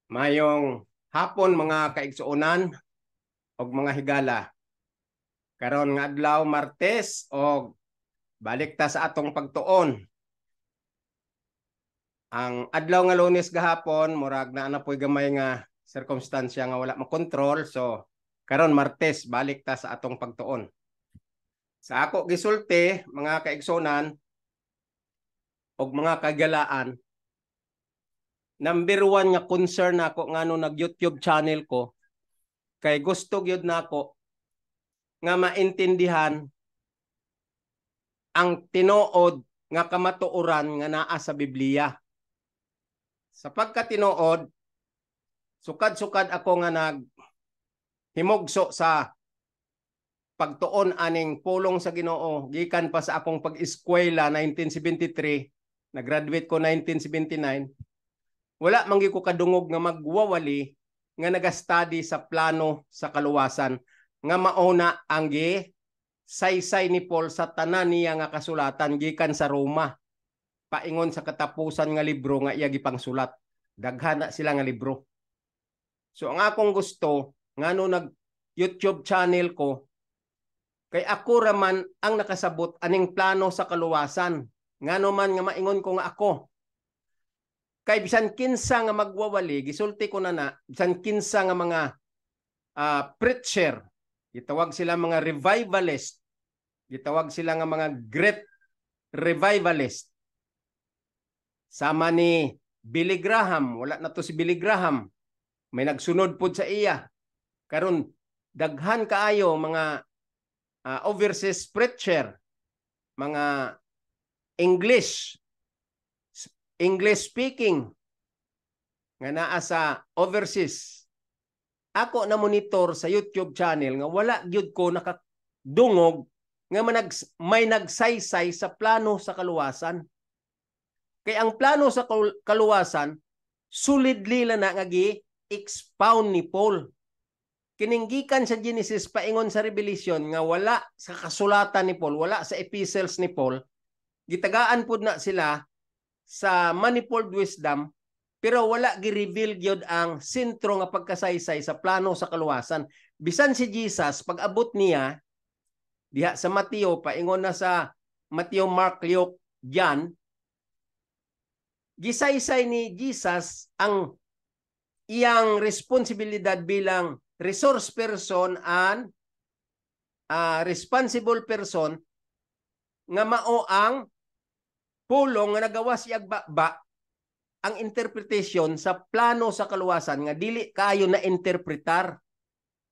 Mayong hapon mga kaigsuonan og mga higala. Karon nga adlaw Martes og balik ta sa atong pagtuon. Ang adlaw nga Lunes gahapon murag na po'y gamay nga sirkumstansya nga wala makontrol. So karon Martes balik ta sa atong pagtuon. Sa ako gisulti mga kaigsuonan og mga kagalaan, number one nga concern ako ngano nag-YouTube channel ko kay gusto gyud nako nga maintindihan ang tinuod nga kamatuoran nga naa sa Biblia. Sa pagkatinuod, sukad-sukad ako nga naghimugso sa pagtuon aning pulong sa Ginoo gikan pa sa akong pag-eskwela 1973, nag-graduate ko 1979. Wala man gyud ko kadungog nga magwawali nga naga-study sa plano sa kaluwasan nga mauna ang saysay ni Paul sa tanan niya nga kasulatan gikan sa Roma paingon sa katapusan nga libro nga iya gipangsulat. Daghan na sila nga libro. So ang akong gusto ngano nag YouTube channel ko kay ako raman ang nakasabot aning plano sa kaluwasan. Ngano man nga maingon ko nga ako kay bisan kinsa nga magwawali gisulti ko na bisan kinsa nga mga preacher, gitawag sila mga revivalist, gitawag sila nga mga great revivalist. Sama ni Billy Graham, wala na to si Billy Graham, may nagsunod pod sa iya. Karon daghan kaayo mga overseas preacher, mga English speaking nga naa sa overseas. Ako na monitor sa YouTube channel nga wala gyud ko nakadungog nga may nagsaysay sa plano sa kaluwasan. Kay ang plano sa kaluwasan solidly na nga gi-expound ni Paul. Kininggikan sa Genesis paingon sa Revelation nga wala sa kasulatan ni Paul, wala sa epistles ni Paul, gitagaan pud na sila sa manifold wisdom, pero wala gi-reveal gyud ang sentro nga pagkasaysay sa plano sa kaluwasan. Bisan si Jesus pag abot niya diha sa Mateo, paingon na sa Mateo, Mark, Luke, John, gisaysay ni Jesus ang iyang responsibilidad bilang resource person and responsible person nga mao ang pulong nga nagawa siya agba ang interpretation sa plano sa kaluwasan nga dili kayo na interpretar.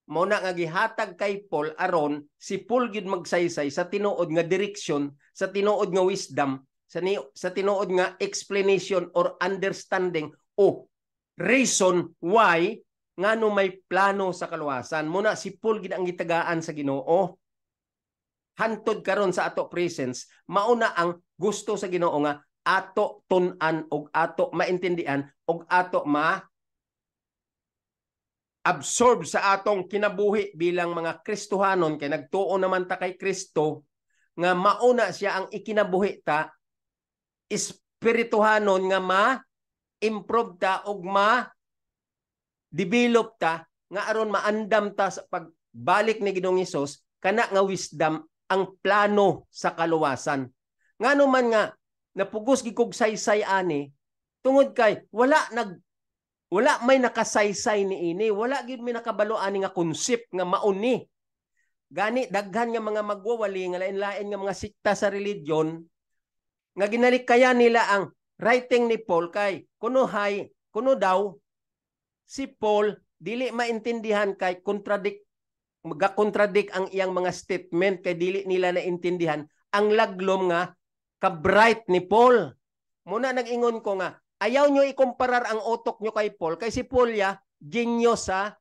Mao na nga gihatag kay Paul aron si Paul gyud magsaysay sa tinuod nga direksyon, sa tinuod nga wisdom, sa tinuod nga explanation or understanding o reason why ngano may plano sa kaluwasan. Muna si Paul gid ang gitagaan sa Ginoo. Hantod karon sa ato presence, mauna ang gusto sa Ginoo nga ato tun-an og ato maintindihan og ato absorb sa atong kinabuhi bilang mga Kristohanon kay nagtuo naman ta kay Kristo nga mauna siya ang ikinabuhi ta espirituhanon nga ma-improve ta og ma-develop ta nga aron maandam ta sa pagbalik ni Ginoong Hesus kana nga wisdom ang plano sa kaluwasan. Ngano man nga napugos gikog saysay ani tungod kay wala may nakasaysay ni ini, wala gid may nakabalo ani nga concept nga mauni. Gani daghan nga mga magwawali nga lain-lain nga mga sikta sa religion nga ginalikaya nila ang writing ni Paul kay kuno daw si Paul dili maintindihan kay magakontradict ang iyang mga statement kay dili nila naintindihan ang laglom nga ka-bright ni Paul. Muna nag-ingon ko nga ayaw nyo ikumparar ang utok nyo kay Paul kay si Paul genius sa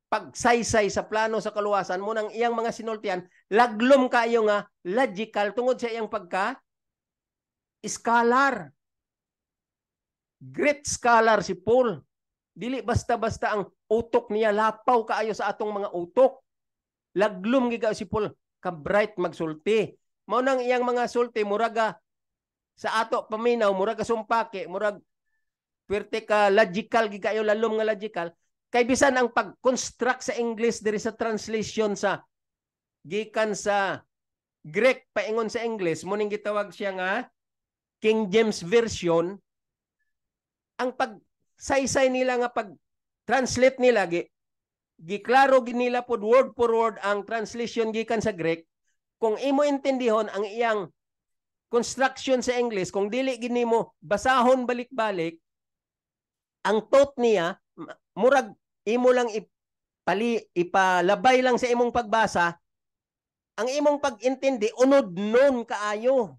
pagsaysay sa plano sa kaluwasan. Munang iyang mga sinultian laglom kayo nga logical tungod sa iyang scholar. Great scholar si Paul. Dili basta-basta ang utok niya, lapaw kaayo sa atong mga utok. Laglom giga si Paul, ka-bright magsulti. Mao nang iyang mga sulti muraga sa ato paminaw, muraga sumpake, murag Pwerte ka logical gi kayo lalom nga logical kay bisan ang pag-construct sa English diri sa translation sa gikan sa Greek paingon sa English mo ning gitawag siya nga King James version ang pag-saysay nila nga pag-translate nila giklaro gid nila pod word for word ang translation gikan sa Greek kung imo intindihon ang iyang construction sa English kung dili gid nimo basahon balik-balik ang thought niya murag imo lang ipalabay lang sa imong pagbasa ang imong pag-intindi unod nun kaayo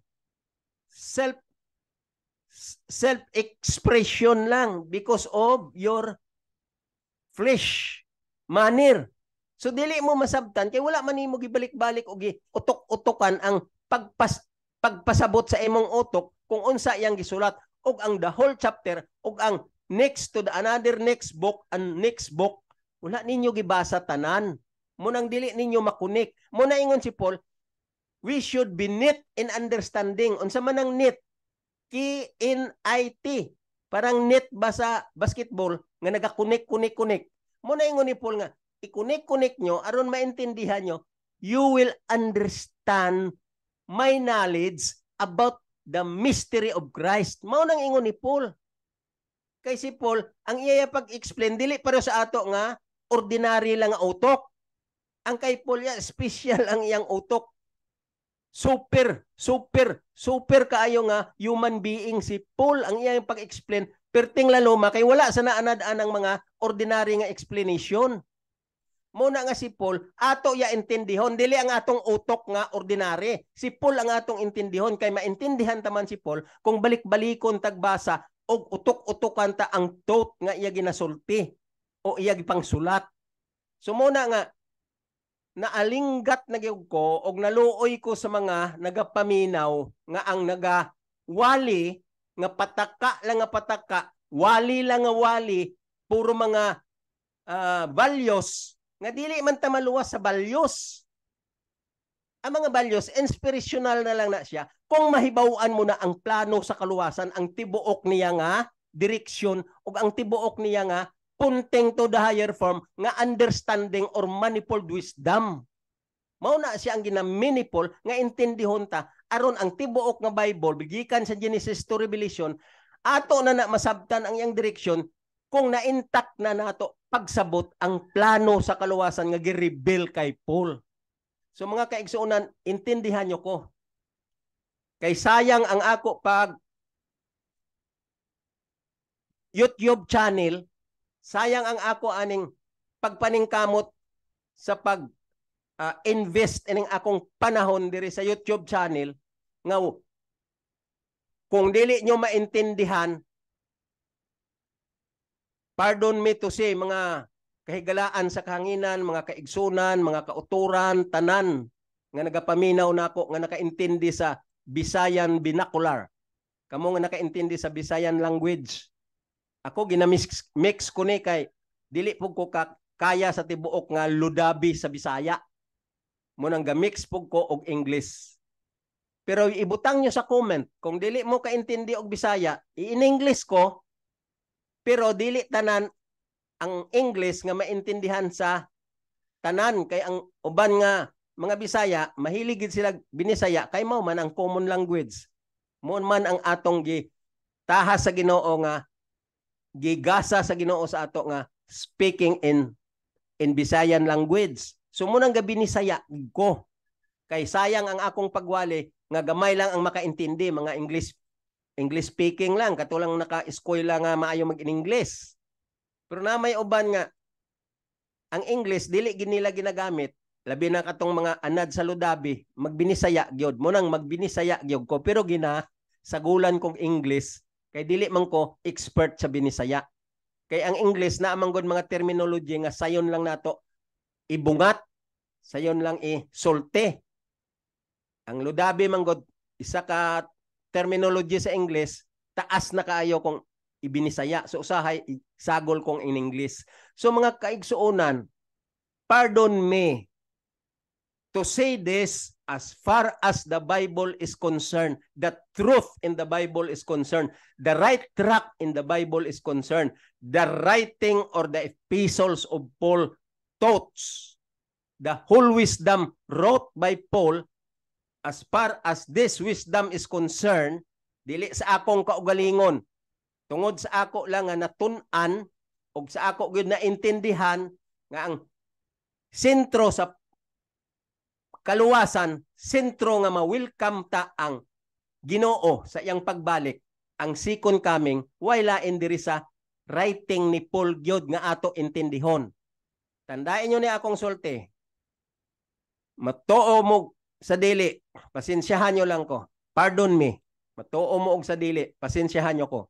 self expression lang because of your flesh manner. So dili mo masabtan kay wala man nimo gibalik-balik o giutok-utokan ang pagpasabot sa imong utok kung unsa iyang gisulat og ang the whole chapter og ang next to the another next book and next book wala ninyo gibasa tanan. Munang dili ninyo makunik. Muna ingon si Paul, we should be neat in understanding. Unsa man ang neat? K-N-I-T. Parang net ba sa basketball nga nagakunik-kunik-kunik. Muna ingon ni Paul nga, ikunik-kunik nyo, aron maintindihan nyo, you will understand my knowledge about the mystery of Christ. Mao nang ingon ni Paul. Kay si Paul, ang iya pag-explain, dili pero sa ato nga, ordinary lang ang utok. Ang kay Paul ya, special ang iyang utok. Super kaayo nga human being si Paul ang iyang pag-explain perting laloma kay wala sa naanad-an ang mga ordinary nga explanation. Muna nga si Paul ato ya intindihon dili ang atong utok nga ordinary. Si Paul ang atong intindihon kay maintindihan taman si Paul kung balik-balikon tagbasa og utok-utokan ta ang thought nga iya ginasulti o iya gipangsulat. So muna nga naalinggat na gyud ko og naluoy ko sa mga nagapaminaw nga ang nagawali nga pataka lang nga pataka, wali lang nga wali, puro mga values nga dili man ta maluwas sa values. Ang mga values inspirational na lang na siya kung mahibaw-an mo na ang plano sa kaluwasan, ang tibuok niya nga direksyon ug ang tibuok niya nga punting to the higher form nga understanding or manifold wisdom. Mao na siya ang ginamanipol nga intindihon ta aron ang tibuok nga Bible gikan sa Genesis to Revelation ato na masabtan ang iyang direksyon kung na-intact na nato pagsabot ang plano sa kaluwasan nga gi-reveal kay Paul. So mga kaigsuonan, intindihan nyo ko. Kay sayang ang ako pag YouTube channel, sayang ang ako aning pagpaningkamot sa pag-invest ining akong panahon diri sa YouTube channel nga kung dili nyo maintindihan, pardon me to say, mga kahigalaan sa kahanginan, mga kaigsunan, mga kauturan, tanan nga nagapaminaw nako nga nakaintindi sa Bisayan vernacular. Kamo nga nakaintindi sa Bisayan language. Ako ginamix ko ni kay dili pug ko kaya sa tibuok nga ludabi sa Bisaya. Munang gamix pug ko og English. Pero ibutang nyo sa comment kung dili mo kaintindi og Bisaya, i-English ko. Pero dili tanan ang English nga maintindihan sa tanan kay ang uban nga mga Bisaya mahilig gid sila binisaya kay mao man ang common language. Mo man ang atong tahas sa Ginoo nga gigasa sa Ginoo sa ato nga speaking in Bisayan language. So munang gabi ni saya ko. Kay sayang ang akong pagwali nga gamay lang ang makaintindi mga English speaking lang katulang naka-eskwela nga maayo mag-English. Pero na may uban nga ang English dili gid nila ginagamit labi na katong mga anad sa ludabi magbinisaya gyud mo nang magbinisaya gyud ko pero sagulan kong English kay dili man ko expert sa binisaya. Kay ang English na amang mga terminology nga sayon lang nato ibungat, sayon lang sulti. Ang ludabi man gud isa ka terminology sa English taas na kaayo kung ibinisaya. So usahay sagol kong in English. So mga kaigsuonan, pardon me to say this as far as the Bible is concerned, the truth in the Bible is concerned, the right track in the Bible is concerned, the writing or the epistles of Paul taught, the whole wisdom wrote by Paul, as far as this wisdom is concerned, dili sa akong kaugalingon, tungod sa ako lang nga natun-an o sa ako gyud naintindihan nga ang sentro sa kaluwasan, sentro nga ma-welcome ta ang Ginoo sa iyang pagbalik, ang second coming, wala diri sa writing ni Paul gyud nga ato intindihon. Tandain nyo ni akong sulti. Matuo mo sa dili, pasensyahan nyo lang ko. Pardon me. Matuo mo og sa dili, pasensyahan nyo ko.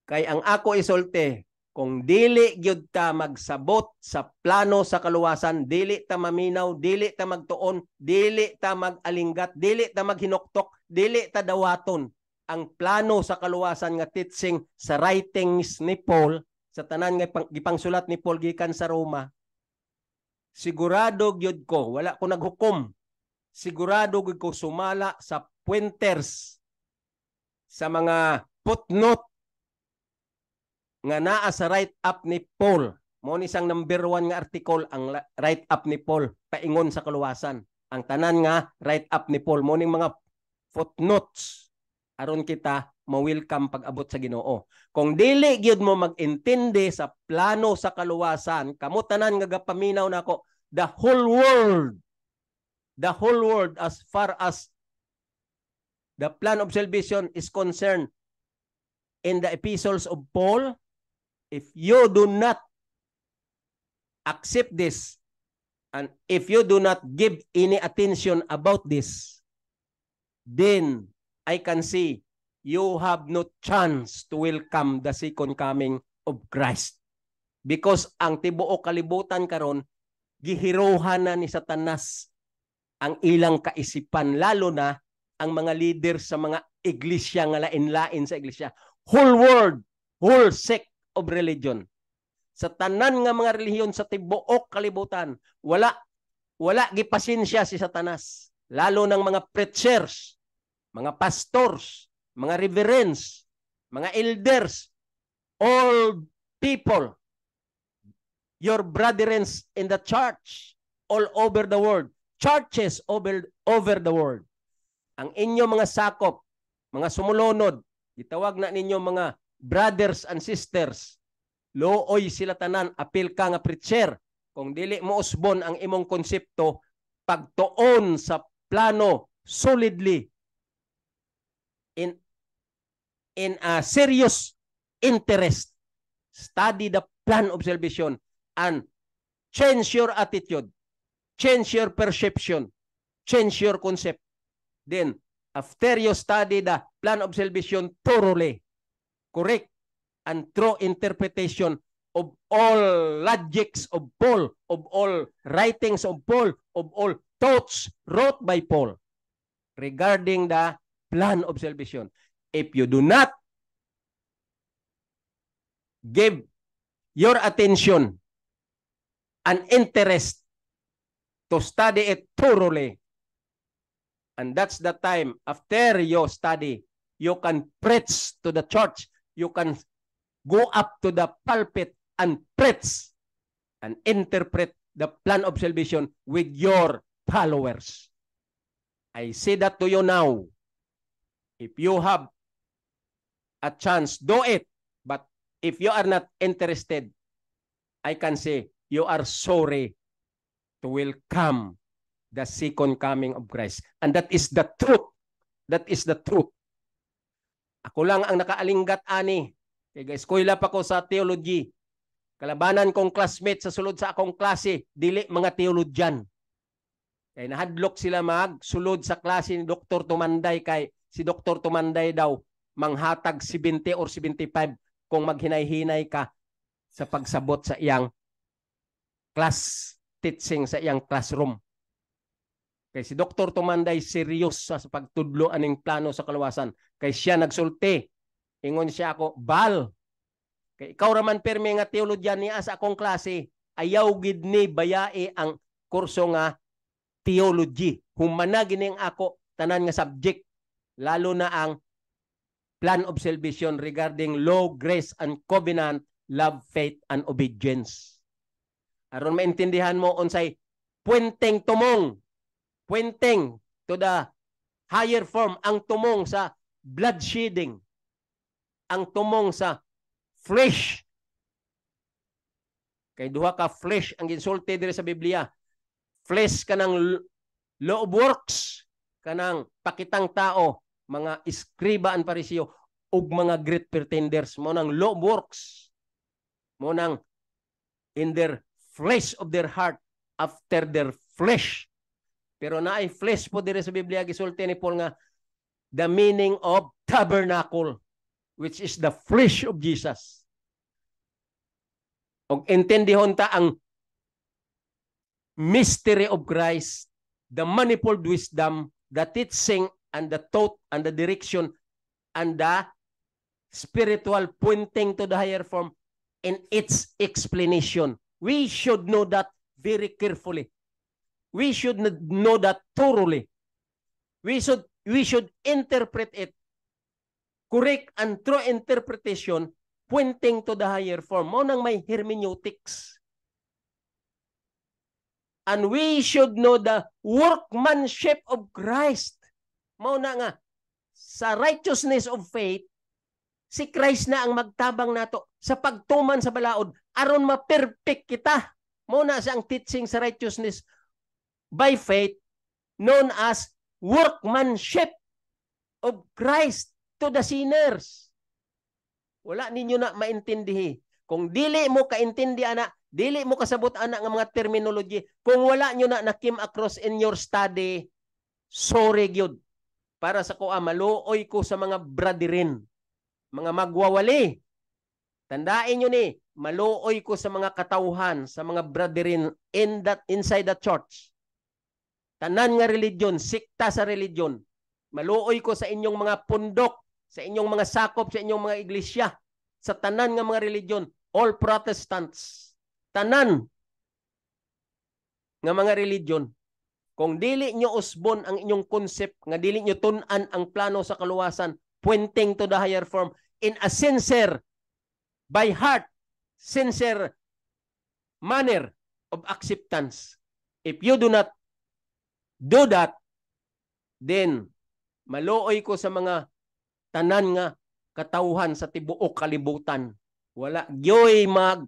Kay ang ako isulti, kung dili gyud ta magsabot sa plano sa kaluwasan, dili ta maminaw, dili ta magtuon, dili ta magalinggat, dili ta maghinuktok, dili ta dawaton ang plano sa kaluwasan nga teaching sa writings ni Paul, sa tanan nga gipangsulat ni Paul gikan sa Roma, sigurado gyud ko, wala ko naghukom, sigurado gyud ko sumala sa pointers, sa mga footnote nga naa sa write-up ni Paul. Mo ni isang number 1 nga article ang write-up ni Paul paingon sa kaluwasan. Ang tanan nga write-up ni Paul mo ning mga footnotes aron kita ma-welcome pag-abot sa Ginoo. Kung dili gyud mo mag-intindi sa plano sa kaluwasan, kamo tanan nga gapaminaw nako, the whole world as far as the plan of salvation is concerned in the epistles of Paul, if you do not accept this, and if you do not give any attention about this, then I can see you have no chance to welcome the second coming of Christ. Because ang tibuok kalibutan karon, gihiruhan na ni Satanas ang ilang kaisipan, lalo na ang mga leader sa mga iglesia nga lain-lain sa iglesia. Whole world, whole sect of religion. Sa tanan nga mga relihiyon sa tibuok kalibutan, wala gipasensya si Satanas. Lalo ng mga preachers, mga pastors, mga reverends, mga elders, all people, your brethren in the church all over the world, churches over the world. Ang inyo mga sakop, mga sumulonod, itawag na ninyo mga brothers and sisters, looy sila tanan, apil ka nga preacher. Kung dili mo usbon ang imong konsepto, pagtuon sa plano solidly, in a serious interest, study the plan of salvation and change your attitude, change your perception, change your concept. Then, after you study the plan of salvation thoroughly, correct and true interpretation of all logics of Paul, of all writings of Paul, of all thoughts wrote by Paul regarding the plan of salvation. If you do not give your attention and interest to study it thoroughly, and that's the time after you study, you can preach to the church, you can go up to the pulpit and preach and interpret the plan of salvation with your followers. I say that to you now. If you have a chance, do it. But if you are not interested, I can say you are sorry to welcome the second coming of Christ. And that is the truth. That is the truth. Ako lang ang nakaalinggat ani. Kaya eskwela pa ko sa theology. Kalabanan kong classmate sa sulod sa akong klase, dili mga theologian. Kaya nahadlok sila magsulod sa klase ni Dr. Tumanday, kay si Dr. Tumanday daw manghatag 70 or 75 kung maghinay-hinay ka sa pagsabot sa iyang class teaching, sa iyang classroom. Kay si Dr. Tumanday serious sa pagtudlo aning plano sa kaluwasan. Kay siya nagsulti. Ingon siya ako, Bal, kay ikaw raman permi nga teologyan niya sa akong klase, ayaw gid ni bayae ang kurso nga theology. humana gining ako tanan nga subject, lalo na ang plan of salvation regarding law, grace, and covenant, love, faith, and obedience. Aron maintindihan mo unsay puwenteng tumong, puwenteng to the higher form, ang tumong sa bloodshedding, ang tumong sa flesh. Kay duha ka flesh ang ginsulti diri sa Biblia. Flesh kanang law of works, kanang pakitang tao, mga iskriba and pariseo, ug mga great pretenders, mo nang law of works, mo nang in their flesh of their heart, after their flesh. Pero naay flesh po diri sa Biblia, gisulti ni Paul nga the meaning of tabernacle, which is the flesh of Jesus. Og intendihon ta ang mystery of Christ, the manifold wisdom, the teaching, and the thought, and the direction, and the spiritual pointing to the higher form in its explanation. We should know that very carefully. We should know that thoroughly. We should interpret it. Correct and true interpretation pointing to the higher form. Mo nang may hermeneutics. And we should know the workmanship of Christ. Mao na nga, sa righteousness of faith, si Christ na ang magtabang nato sa pagtuman sa balaod aron ma-perfect kita. Mao na sa ang teaching sa righteousness by faith known as workmanship of Christ to the sinners. Wala ninyo na maintindihi. Kung dili mo kaintindi ana, dili mo kasabot ana nga mga terminology, kung wala nyo na nakim across in your study, sorry gyud. Para sa kuha, maluoy ko sa mga bradirin, mga magwawali. Tandaan nyo ni, maluoy ko sa mga katauhan, sa mga bradirin inside the church. Tanan nga religion, sikta sa religion. Maluoy ko sa inyong mga pundok, sa inyong mga sakop, sa inyong mga iglesia, sa tanan nga mga religion, all Protestants. Tanan nga mga religion. Kung dili nyo usbon ang inyong concept, nga dili nyo tunan ang plano sa kaluwasan, pointing to the higher form, in a sincere, by heart, sincere manner of acceptance. If you do not do that, then maluoy ko sa mga tanan nga katauhan sa tibuok kalibutan. Wala gyoy mag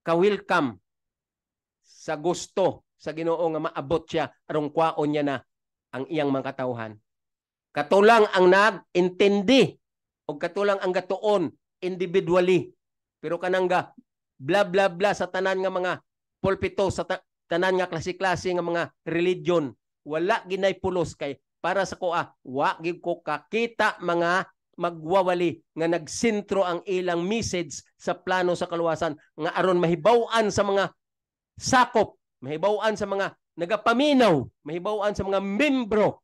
ka-welcome sa gusto sa Ginoo nga maabot siya arong kwaon niya na ang iyang mga katauhan. Katulang ang nag-intindi o katulang ang gatuon individually. Pero kanang ga bla bla bla sa tanan nga mga pulpito, sa tanan nga klase-klase nga mga religion, wala ginay pulos kay para sa kuha, wa gid ko kakita mga magwawali nga nagsentro ang ilang message sa plano sa kaluwasan nga aron mahibaw-an sa mga sakop, mahibaw-an sa mga nagapaminaw, mahibaw-an sa mga membro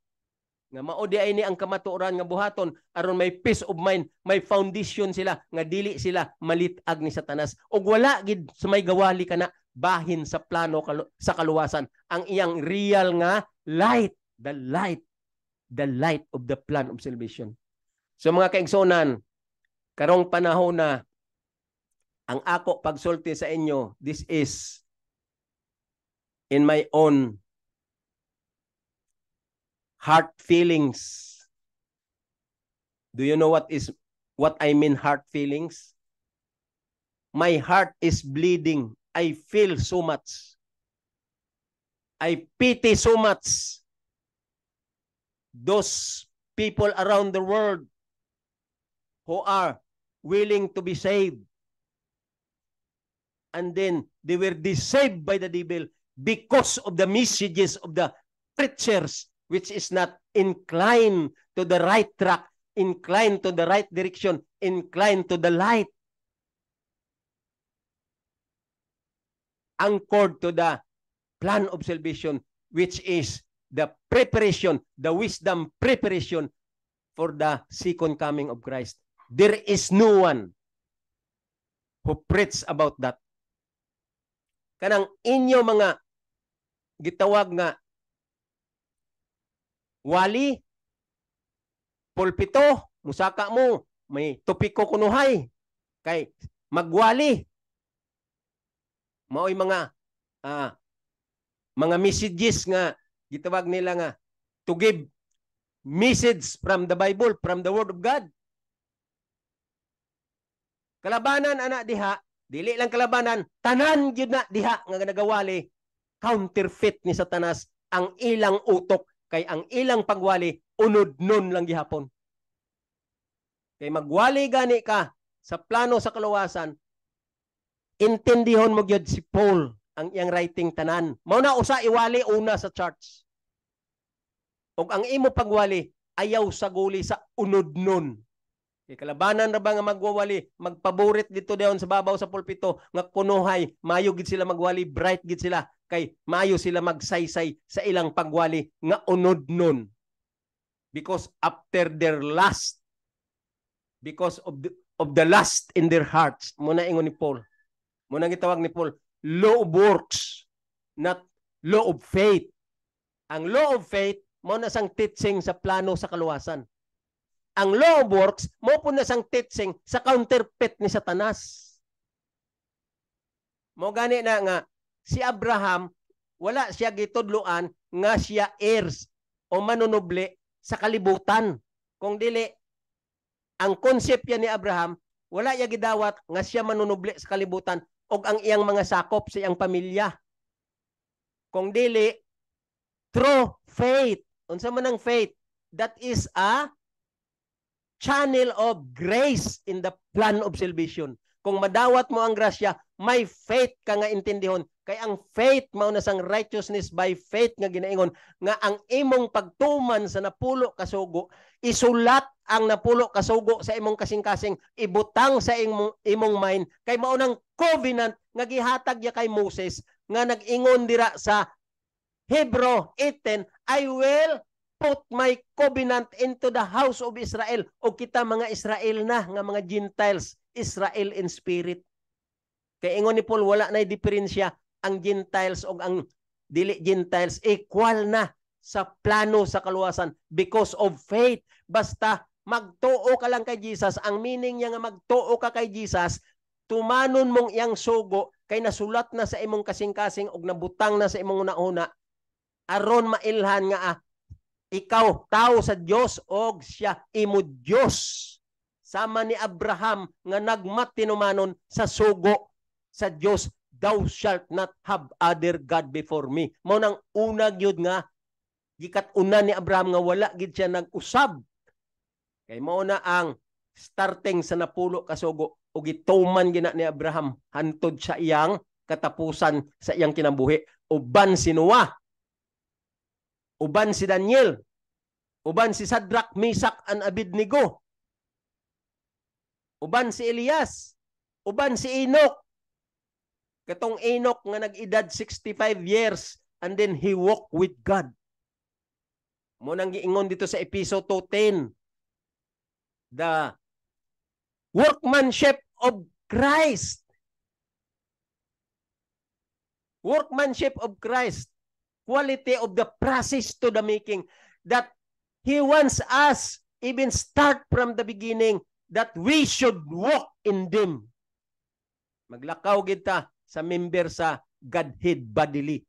nga mao di ay ni ang kamatuoran nga buhaton aron may peace of mind, may foundation sila nga dili sila malitag ni Satanas ug wala gid sa may gawali kana bahin sa plano sa kaluwasan ang iyang real nga light, the light of the plan of salvation. So mga kaigsonan, karong panahon na ang ako pagsulti sa inyo, this is in my own heart feelings. Do you know what I mean heart feelings? My heart is bleeding. I feel so much. I pity so much those people around the world who are willing to be saved. And then they were deceived by the devil because of the messages of the preachers, which is not inclined to the right track, inclined to the right direction, inclined to the light. Anchored to the plan of salvation, which is the preparation, the wisdom preparation for the second coming of Christ. There is no one who preach about that. Kanang inyo mga gitawag nga wali, pulpito, musaka mo, may tupiko kunuhay, kay magwali. Mao'y mga messages nga gitawag nila nga to give message from the Bible, from the Word of God. Kalabanan ana diha, dili lang kalabanan, tanan gyud na diha nga nagawali, counterfeit ni Satanas ang ilang utok, kay ang ilang pagwali unod nun lang gihapon. Kay magwali gani ka sa plano sa kaluwasan, intindihon mo gyud si Paul ang iyang writing tanan. Mao na usa iwali una sa church. Og ang imo pagwali ayaw sa guli sa unod nun. Kay kalabanan ra ba nga magwawali, magpaborit dito dayon sa babaw sa pulpito nga kunuhay, mayo gid sila magwali, bright gid sila, kay mayo sila magsaysay sa ilang pagwali nga unod nun. Because after their lust, because of the lust in their hearts, muna ingon ni Paul. Muna gitawag ni Paul, law of works, not law of faith. Ang law of faith mo na sang teaching sa plano sa kaluwasan. Ang law of works mo po na sang teaching sa counterfeit ni Satanas. Mo gani na nga si Abraham wala siya gitudloan nga siya heirs o manunubli sa kalibutan. Kung dili ang konsepto ni Abraham wala iya gidawat nga siya manunubli sa kalibutan og ang iyang mga sakop sa iyang pamilya. Kung dili through faith. Unsa man ang faith? That is a channel of grace in the plan of salvation. Kung madawat mo ang grasya, may faith ka nga intindihon. Kay ang faith mao na sang righteousness by faith nga ginaingon nga ang imong pagtuman sa napulo ka sugo, isulat ang napulo ka sugo sa imong kasing-kasing, ibutang sa imong mind, kay mao nang covenant nga gihatag ya kay Moses nga nag-ingon dira sa Hebrew 8:10, I will put my covenant into the house of Israel. O kita mga Israel na, nga mga Gentiles, Israel in spirit. Kaya ingon ni Paul, wala na diferensya ang Gentiles o ang dili Gentiles, equal na sa plano sa kaluwasan because of faith. Basta magtuo ka lang kay Jesus, ang meaning niya nga magtuo ka kay Jesus, tumanon mong iyang sugo, kay nasulat na sa imong kasing-kasing o nabutang na sa imong una-una, aron mailhan nga ikaw tao sa Dios og siya imo Dios. Sama ni Abraham nga nagmatinumanon sa sugo sa Dios, thou shalt not have other god before me. Mao nang una gyud nga gikat-una ni Abraham nga wala gid siya nag-usab. Kay mao na ang starting sa napulo ka sugo ug gituman gina ni Abraham hantod sa iyang katapusan sa iyang kinabuhi. Uban si Noah, uban si Daniel, uban si Shadrach, Meshach, and Abednego, uban si Elias, uban si Enoch. Katong Enoch nga nag-edad 65 years and then he walked with God. Mo nang giingon dito sa episode 2:10, the workmanship of Christ. Workmanship of Christ. Quality of the process to the making, that He wants us, even start from the beginning, that we should walk in them. Maglakaw kita sa member sa Godhead bodily,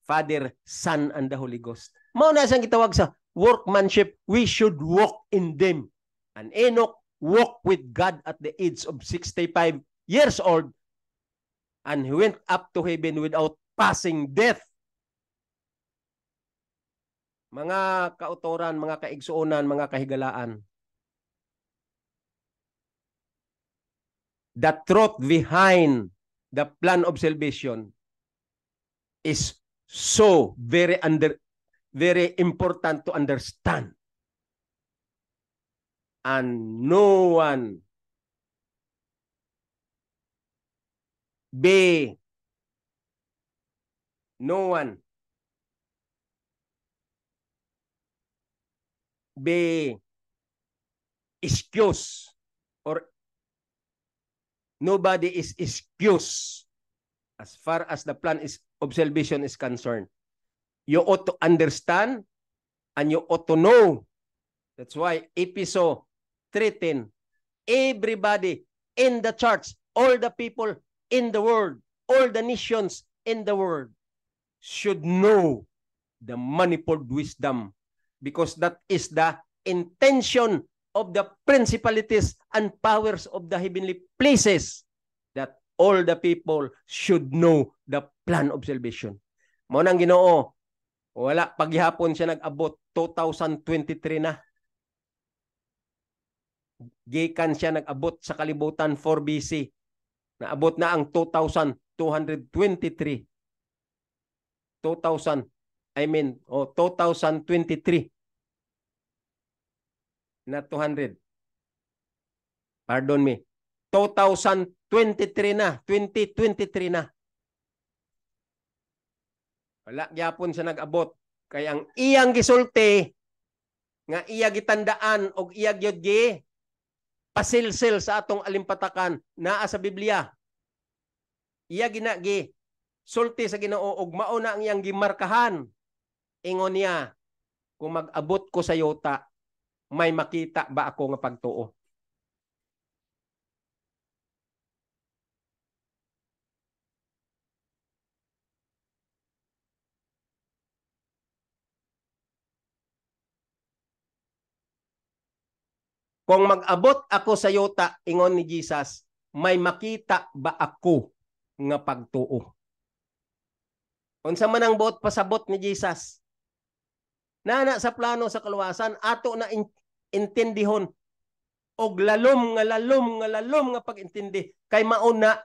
Father, Son, and the Holy Ghost. Mao na siyang gitawag sa workmanship, we should walk in them. And Enoch walked with God at the age of 65 years old, and he went up to heaven without passing death. Mga kautoran, mga kaigsuonan, mga kahigalaan, the truth behind the plan of salvation is so very important to understand. And no one be excused, or nobody is excused as far as the plan of salvation is concerned. You ought to understand And you ought to know. That's why Episo 3:10, everybody in the church, all the people in the world, all the nations in the world should know the manifold wisdom, because that is the intention of the principalities and powers of the heavenly places, that all the people should know the plan of salvation. Mo nang Ginoo, wala paghihapon siya nag-abot, 2023 na. Gikan siya nag-abot sa kalibutan 4 BC. Naabot na ang 2223. 2023. Not 200. Pardon me. 2023 na. 2023 na. Wala gyapon siya nag-abot. Kaya ang iyang gisulti nga iya gitandaan og iya gyud gi pasilsil sa atong alimpatakan naa sa Biblia. Iya ginagi sulti sa Ginoo og mao na ang iyang gimarkahan. Ingon niya, kung mag-abot ko sa yuta, may makita ba ako nga pagtuo? Kung mag-abot ako sa yuta, ingon ni Jesus, may makita ba ako nga pagtuo? Unsa man ang buot pasabot ni Jesus? Nana sa plano sa kaluwasan, ato na intindihon og lalom nga pag-intindi kay mauna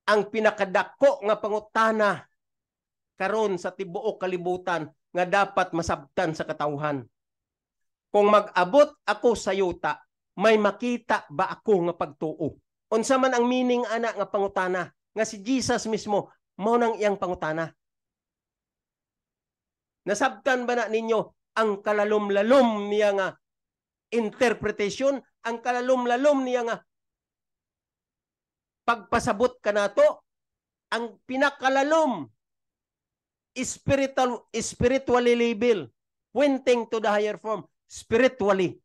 ang pinakadako nga pangutana karon sa tibuok kalibutan nga dapat masabtan sa katawhan. Kung mag-abot ako sa yuta, may makita ba ako nga pagtuo? Unsa man ang meaning ana nga pangutana nga si Jesus mismo mao nang iyang pangutana. Nasabtan ba na ninyo ang kalalom-lalom niya nga interpretation, ang kalalom-lalom niya nga pagpasabot kanato, ang pinakalalom spiritually label, pointing to the higher form, spiritually.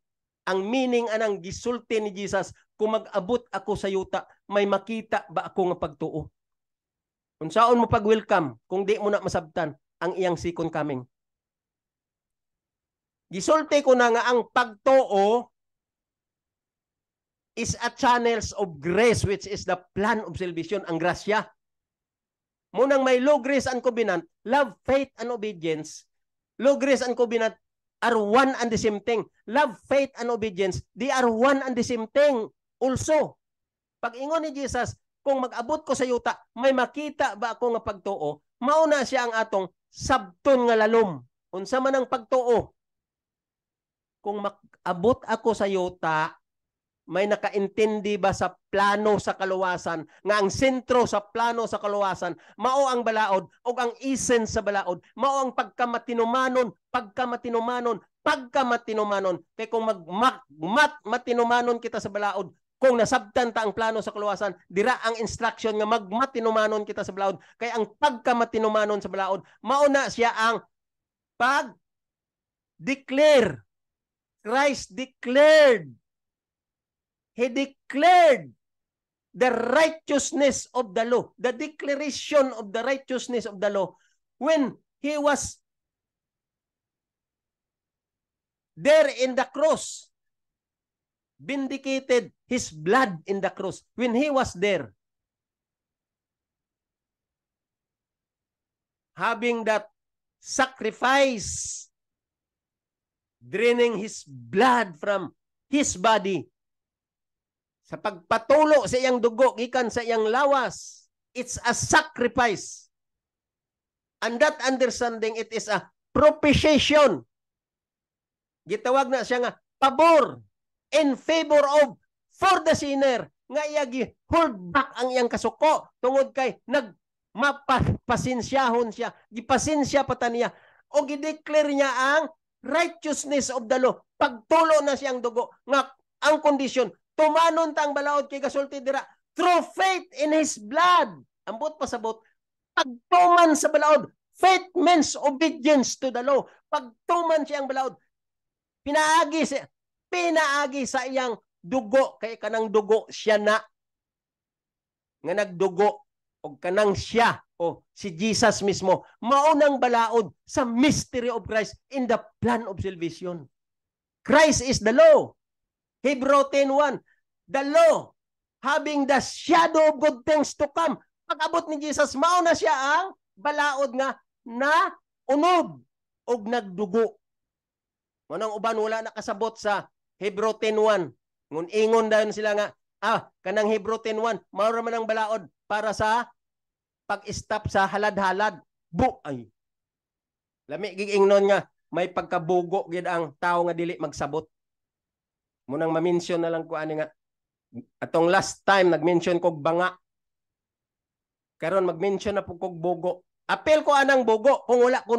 Ang meaning anang gisulti ni Jesus, kung mag-abot ako sa yuta, may makita ba ako nga pagtuo? Unsaon mo pag-welcome kung di mo na masabtan ang iyang second coming? Gisulti ko na nga ang pagtuo is a channels of grace, which is the plan of salvation, ang grasya. Munang may law, grace, and covenant, love, faith, and obedience. Law, grace, and covenant are one and the same thing. Love, faith, and obedience, they are one and the same thing also. Pag ingon ni Jesus, kung mag-abot ko sa yuta, may makita ba ako nga pagtuo? Mauna siya ang atong sabton nga lalom. Unsa man ang pagtuo? Kung mag-abot ako sa yuta, may nakaintindi ba sa plano sa kaluwasan nga ang sentro sa plano sa kaluwasan mao ang balaod o ang essence sa balaod, mao ang pagkamatinumanon kay kung magmatinumanon kita sa balaod, kung nasabtan ta ang plano sa kaluwasan, dira ang instruction nga magmatinumanon kita sa balaod, kay ang pagkamatinumanon sa balaod mao na siya ang pag-declare. Christ declared. He declared the righteousness of the law, the declaration of the righteousness of the law when he was there in the cross, vindicated his blood in the cross when he was there, having that sacrifice, draining his blood from his body, sa pagpatulo sa iyang dugo gikan sa iyang lawas. It's a sacrifice. And that understanding, it is a propitiation. Gitawag na siya nga pabor, in favor of, for the sinner, nga iya gi-hold back ang iyang kasuko tungod kay nagmapasinsiyahon siya, gipasinsya pa ta niya, o gideclare niya ang righteousness of the law. Pagtulo na siyang dugo nga ang kondisyon, tumanon ta ang balaod kay gasulti dira through faith in his blood. Ambot pasabot, pagtuman sa balaod Faith means obedience to the law. Pagtuman siyang balaod, pinaagi sa iyang dugo, kay kanang dugo siya na nga nagdugo, o kanang siya o si Jesus mismo maunang balaod sa mystery of Christ in the plan of salvation. Christ is the law. Hebrew 10:1, the law having the shadow of good things to come. Pag-abot ni Jesus, mauna siya ang balaod nga na unod og nagdugo. Manang uban wala nakasabot sa Hebrew 10:1. Ngun ingon dayon sila nga, kanang Hebrew 10:1, mao ra man ang balaod para sa pag-stop sa halad-halad. Ay. Lami gigingnon nga may pagkabugo gid ang tao nga dili magsabot. Munang ma-mention na lang ko ani nga atong last time nag-mention kog banga. Karon mag-mention na po kog bugo. Apel ko anang bugo kung wala ko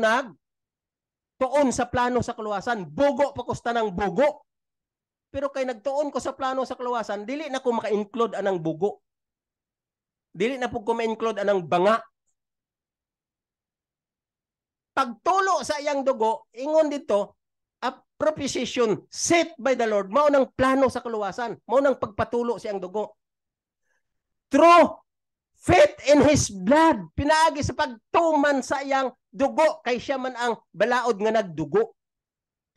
tuon sa plano sa kaluwasan. Bugo pa kusta ng bugo. Pero kay nagtuon ko sa plano sa kaluwasan, dili na ko maka-include anang bugo. Dili na po ko ma-include anang banga. Pagtulo sa iyang dugo, ingon dito, a propitiation set by the Lord. Mao nang plano sa kaluwasan. Mao nang pagpatulo sa iyang dugo. Through faith in His blood. Pinaagi sa pagtuman sa iyang dugo. Kay siya man ang balaod nga nagdugo.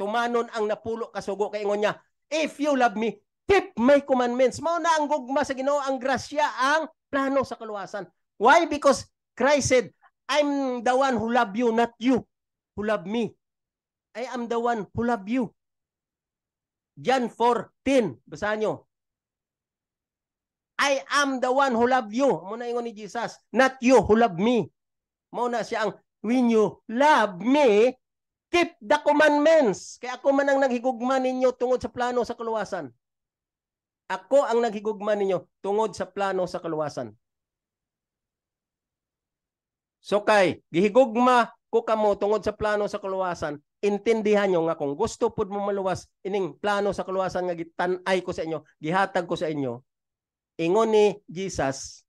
Tumanon ang napulo kasugo. Kay ingon niya, if you love me, keep my commandments. Mao na ang gugma sa Ginoo, ang grasya, ang plano sa kaluwasan. Why? Because Christ said, I'm the one who love you, not you who love me. I am the one who love you. John 4:10. Basahan nyo. I am the one who love you. Muna ingon ni Jesus, not you who love me. Muna siya ang, when you love me, keep the commandments. Kaya ako man ang naghigugma ninyo tungod sa plano sa kaluwasan. Ako ang naghigugma ninyo tungod sa plano sa kaluwasan. So kay, gihigugma ko kamo tungod sa plano sa kaluwasan, intindihan nyo nga kung gusto pud mo maluwas ining plano sa kaluwasan nga gitan-ay ko sa inyo, gihatag ko sa inyo, ingon ni Jesus,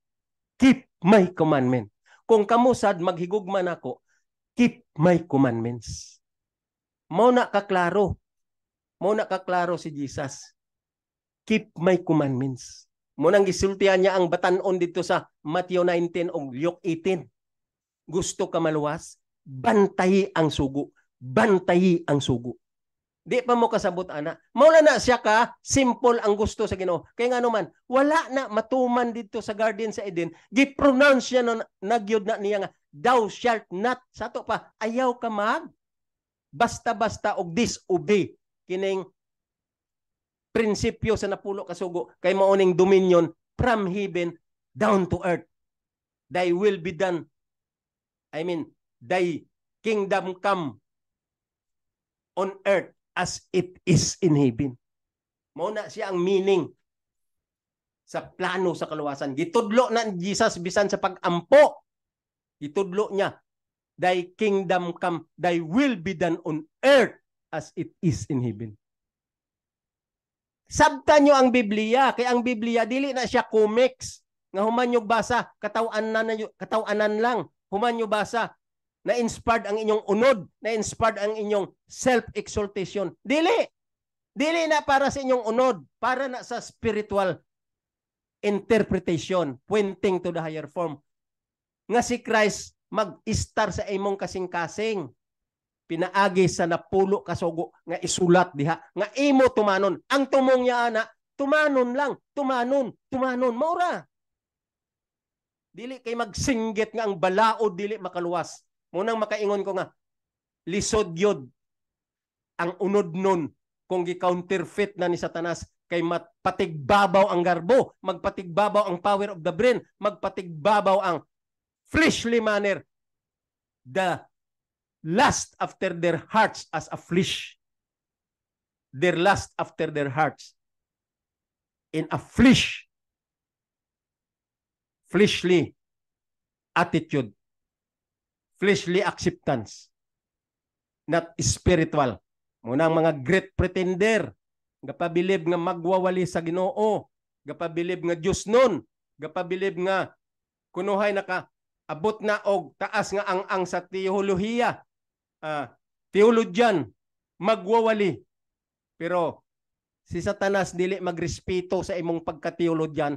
keep my commandment. Kung kamo sad maghigugma nako, keep my commandments. Mao na kaklaro. Mao na kaklaro si Jesus. Keep my commandments. Mo nang gisultihan niya ang batan-on dito sa Matthew 19 o Luke 18. Gusto ka maluwas? Bantayi ang sugo. Bantayi ang sugo. Di pa mo kasabot, ana. Maula na siya ka, simple ang gusto sa Ginoo. Kaya nga naman, wala na matuman dito sa Garden sa Eden. Gi-pronounce siya no, nagyod na niya nga, thou shalt not. Sa to pa, ayaw ka mag. Basta-basta og disobey. Kining prinsipyo sa napulo kasugo. Kay mauning dominion from heaven down to earth. Thy will be done. Thy kingdom come on earth as it is in heaven. Mao na siya ang meaning sa plano sa kaluwasan. Gitudlo na ni Jesus bisan sa pag-ampo. Gitudlo niya, thy kingdom come, thy will be done on earth as it is in heaven. Sabtan nyo ang Biblia, kaya ang Biblia dili na siya comics. Nga human nyo basa, katawanan lang. Human nyo basa, na-inspired ang inyong unod, na-inspired ang inyong self-exaltation. Dili. Dili na para sa inyong unod, para na sa spiritual interpretation, pointing to the higher form. Nga si Christ mag-istar sa imong kasing-kasing. Pinaagi sa napulo kasugo nga isulat diha. Nga imo tumanon. Ang tumong niya ana, tumanon lang. Tumanon. Maura. Dili kay magsinggit nga ang balaod dili makaluwas. Munang makaingon ko nga, lisod yod ang unod nun kung gi-counterfeit na ni Satanas kay magpatigbabaw ang garbo, magpatigbabaw ang power of the brain, magpatigbabaw ang fleshly manner, the lust after their hearts as a flesh. Their lust after their hearts in a fleshly attitude, fleshly acceptance, not spiritual. Muna ang mga great pretender, gapabilib nga magwawali sa Ginoo, gapabilib nga Diyos nun, gapabilib nga kunuhay naka abot na og taas nga ang sa teolohiya, theologian, magwawali. Pero si Satanas dili magrespeto sa imong pagka-teologian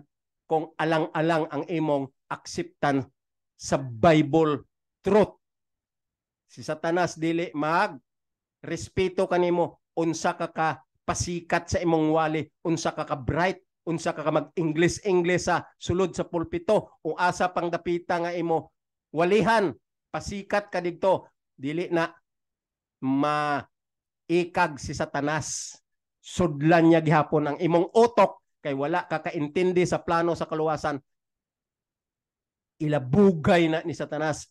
kung alang-alang ang imong acceptance sa Bible truth. Si Satanas dili mag-respeto kanimo unsa ka pasikat sa imong wali, unsa ka bright, unsa ka mag-English sa sulod sa pulpito, o asa pang dapita nga imo walihan, pasikat ka didto, dili na maikag si Satanas. Sudlan niya gihapon ang imong utok kay wala ka kaintindi sa plano sa kaluwasan. Ilabugay na ni Satanas,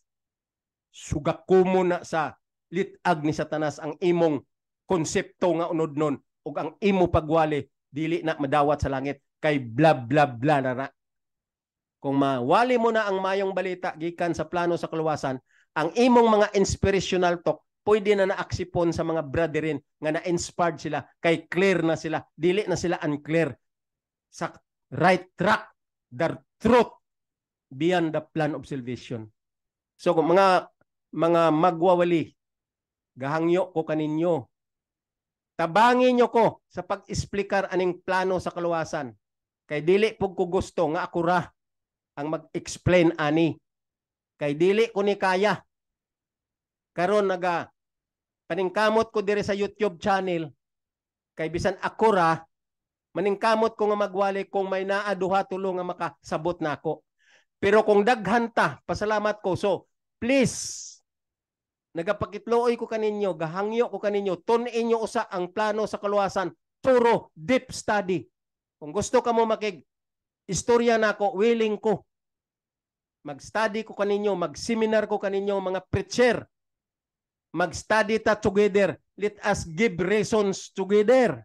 sugakumo na sa litag ni Satanas ang imong konsepto nga unod-non, ug ang imo pagwali dili na madawat sa langit kay bla bla bla na. Kung mawali mo na ang mayong balita gikan sa plano sa kaluwasan, ang imong mga inspirational talk pwede na naaksipon sa mga brethren nga na-inspired sila, kay clear na sila, dili na sila unclear. Sa right track, the truth beyond the plan of salvation. So kung mga magwawali, gahangyo ko kaninyo, tabangin nyo ko sa pag-explicar aning plano sa kaluwasan. Kay dili pug ko gusto nga ako ra ang mag-explain ani. Kay dili ko ni kaya. Karon paningkamot ko dire sa YouTube channel, kay bisan ako ra maningkamot ko nga magwali kung may naa duha tulo nga makasabot nako. Pero kung daghan ta, pasalamat ko. So please, nagapakitlooy ko kaninyo, gahangyo ko kaninyo, tun-in nyo usa ang plano sa kaluwasan, puro deep study. Kung gusto ka mo istorya nako, willing ko. Mag-study ko kaninyo, mag-seminar ko kaninyo mga preacher. Mag-study ta together. Let us give reasons together.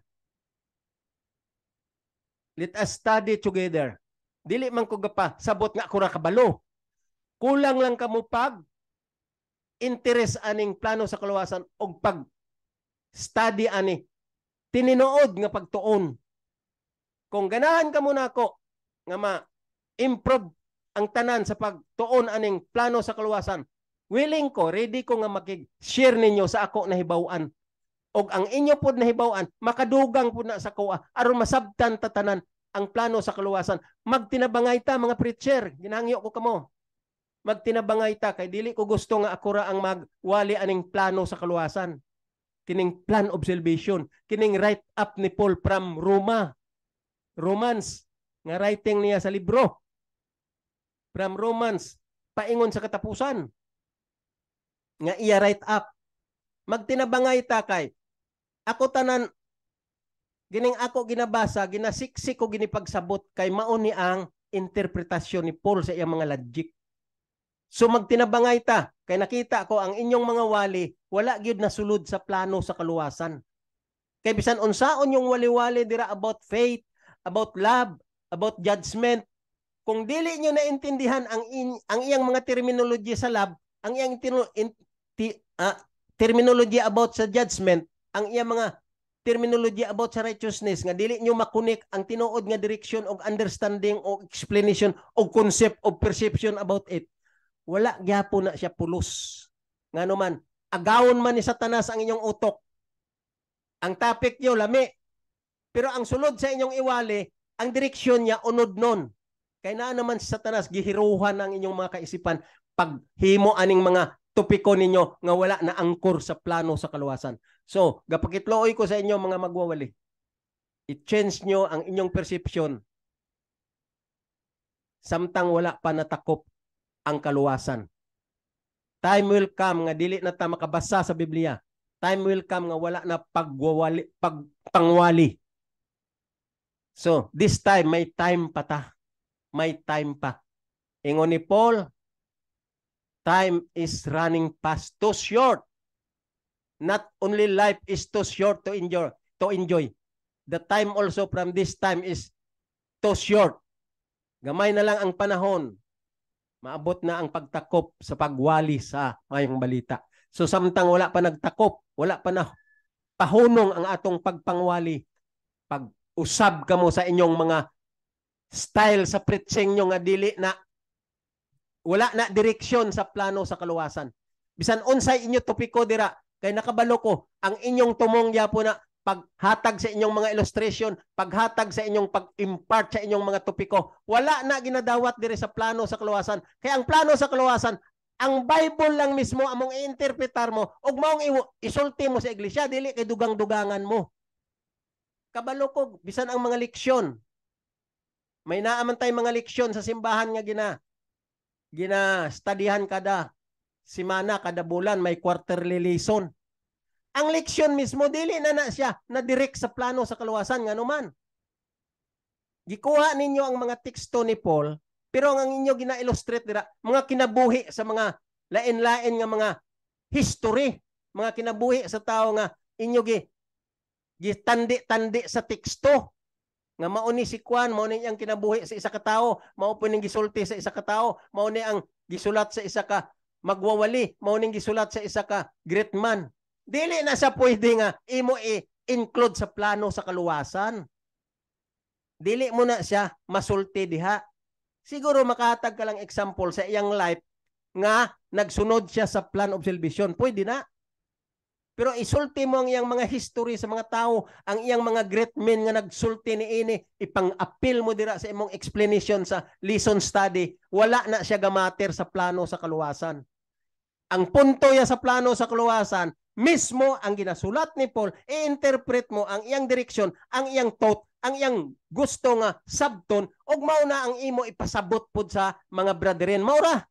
Let us study together. Dili man ko gapa sabot nga ako ra kabalo. Kulang lang kamo pag interest aning plano sa kaluwasan og pag study ani tininuod nga pagtuon. Kung ganahan ka muna ako nga ma-improve ang tanan sa pagtuon aning plano sa kaluwasan, willing ko, ready ko nga makig-share ninyo sa ako na hibaw-an. Og ang inyo pod na hibaw-an, makadugang po na sa kuha, aron masabtan tatanan ang plano sa kaluwasan. Magtinabangay ta mga preacher, ginahangyo ko kamo. Magtinabangay ta, kay dili ko gusto nga ako ra ang magwali aning plano sa kaluwasan. Kining plan of salvation, kining write up ni Paul from Romans, nga writing niya sa libro. From Romans, paingon sa katapusan. Nga iya write up. Magtinabangay ta kay ako tanan, gining ako ginabasa, ginasiksik ko ginipagsabot kay mao ni ang interpretasyon ni Paul sa iyang mga logic. So magtinabangay ta, kay nakita ko ang inyong mga wali, wala gyud nasulod sa plano sa kaluwasan. Kay bisan unsaon yung wali-wali dira about faith, about love, about judgment, kung dili nyo naintindihan ang iyang mga terminology sa love, ang iyang terminology about sa judgment, ang iyang mga terminology about sa righteousness, nga dili nyo makunik ang tinuod nga direction og understanding o explanation o concept o perception about it, wala gyapon na siya pulos. Ngano man, agawon man ni Satanas ang inyong utok. Ang topic nyo, lami. Pero ang sulod sa inyong iwali, ang direksyon niya, unod nun. Kaya na naman si Satanas, gihiruhan ang inyong mga kaisipan paghimo aning mga topiko ninyo nga wala na angkor sa plano sa kaluwasan. So, gapakitlooy ko sa inyo mga magwawali. I-change nyo ang inyong perception samtang wala pa natakop ang kaluwasan. Time will come nga dili na ta makabasa sa Biblia. Time will come nga wala na pangwali. So, this time, may time pa ta. May time pa. Ingon ni Paul, time is running fast, too short. Not only life is too short to enjoy. The time also from this time is too short. Gamay na lang ang panahon. Maabot na ang pagtakop sa pagwali sa mayong balita. So samtang wala pa nagtakop, wala pa na pahunong ang atong pagpangwali, pag-usab kamo sa inyong mga style sa preaching nyo nga dili na wala na direksyon sa plano sa kaluwasan. Bisan unsay inyo topiko dira, kay nakabalo ko, ang inyong tumong po na paghatag sa inyong mga illustration, paghatag sa inyong pag-impart sa inyong mga topiko, wala na ginadawat diri sa plano sa kaluwasan. Kaya ang plano sa kaluwasan, ang Bible lang mismo among i-interpretar mo ug maong isulti mo sa iglesia, dili kay dugang-dugangan mo. Kabalo ko, bisan ang mga leksyon. May naaman tayong mga leksyon sa simbahan nga gina-studyhan kada simana, kada bulan, may quarterly lesson. Ang leksyon mismo, dili na siya na-direct sa plano sa kaluwasan nga naman. Gikuha ninyo ang mga teksto ni Paul, pero ang inyo gina-illustrate dira, mga kinabuhi sa mga lain-lain nga mga history, mga kinabuhi sa tao nga inyo gitandi-tandi sa teksto. Nga mao ni si Juan, mao ni ang kinabuhi sa isa ka tawo, mao po ning gisulti sa isa ka tawo, mao ni ang gisulat sa isa ka magwawali, mao ning gisulat sa isa ka great man. Dili na sa pwede nga imo i-include sa plano sa kaluwasan. Dili mo na siya masulti diha. Siguro makahatag ka lang example sa iyang life nga nagsunod siya sa plan of salvation. Pwede na. Pero isulti mo ang iyang mga history sa mga tao, ang iyang mga great men nga nagsulti ni ini, ipang-appeal mo dira sa imong explanation sa lesson study, wala na siya gamater sa plano sa kaluwasan. Ang punto ya sa plano sa kaluwasan, mismo ang ginasulat ni Paul, i-interpret mo ang iyang direksyon, ang iyang thought, ang iyang gusto nga sabton, ug mao na ang imo ipasabot pud sa mga brethren. Maura.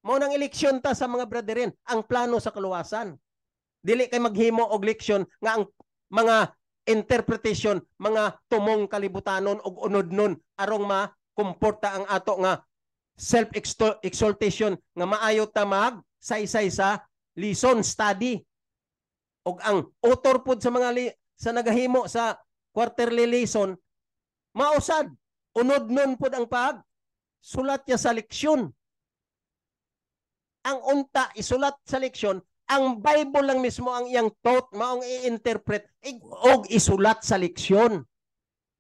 Mao nang eleksyon ta sa mga brethren, ang plano sa kaluwasan. Dili kay maghimo og leksyon nga ang mga interpretation, mga tumong kalibutanon og unod-non arong makomporta ang ato nga self-exaltation nga maayo ta mag-saysay sa lesson study. Og ang author pud sa mga sa nagahimo sa quarterly lesson, mausad, unod-non pud ang sulat niya sa leksyon. Ang unta isulat sa leksyon, ang Bible lang mismo ang iyang thought, maong i-interpret og isulat sa leksyon.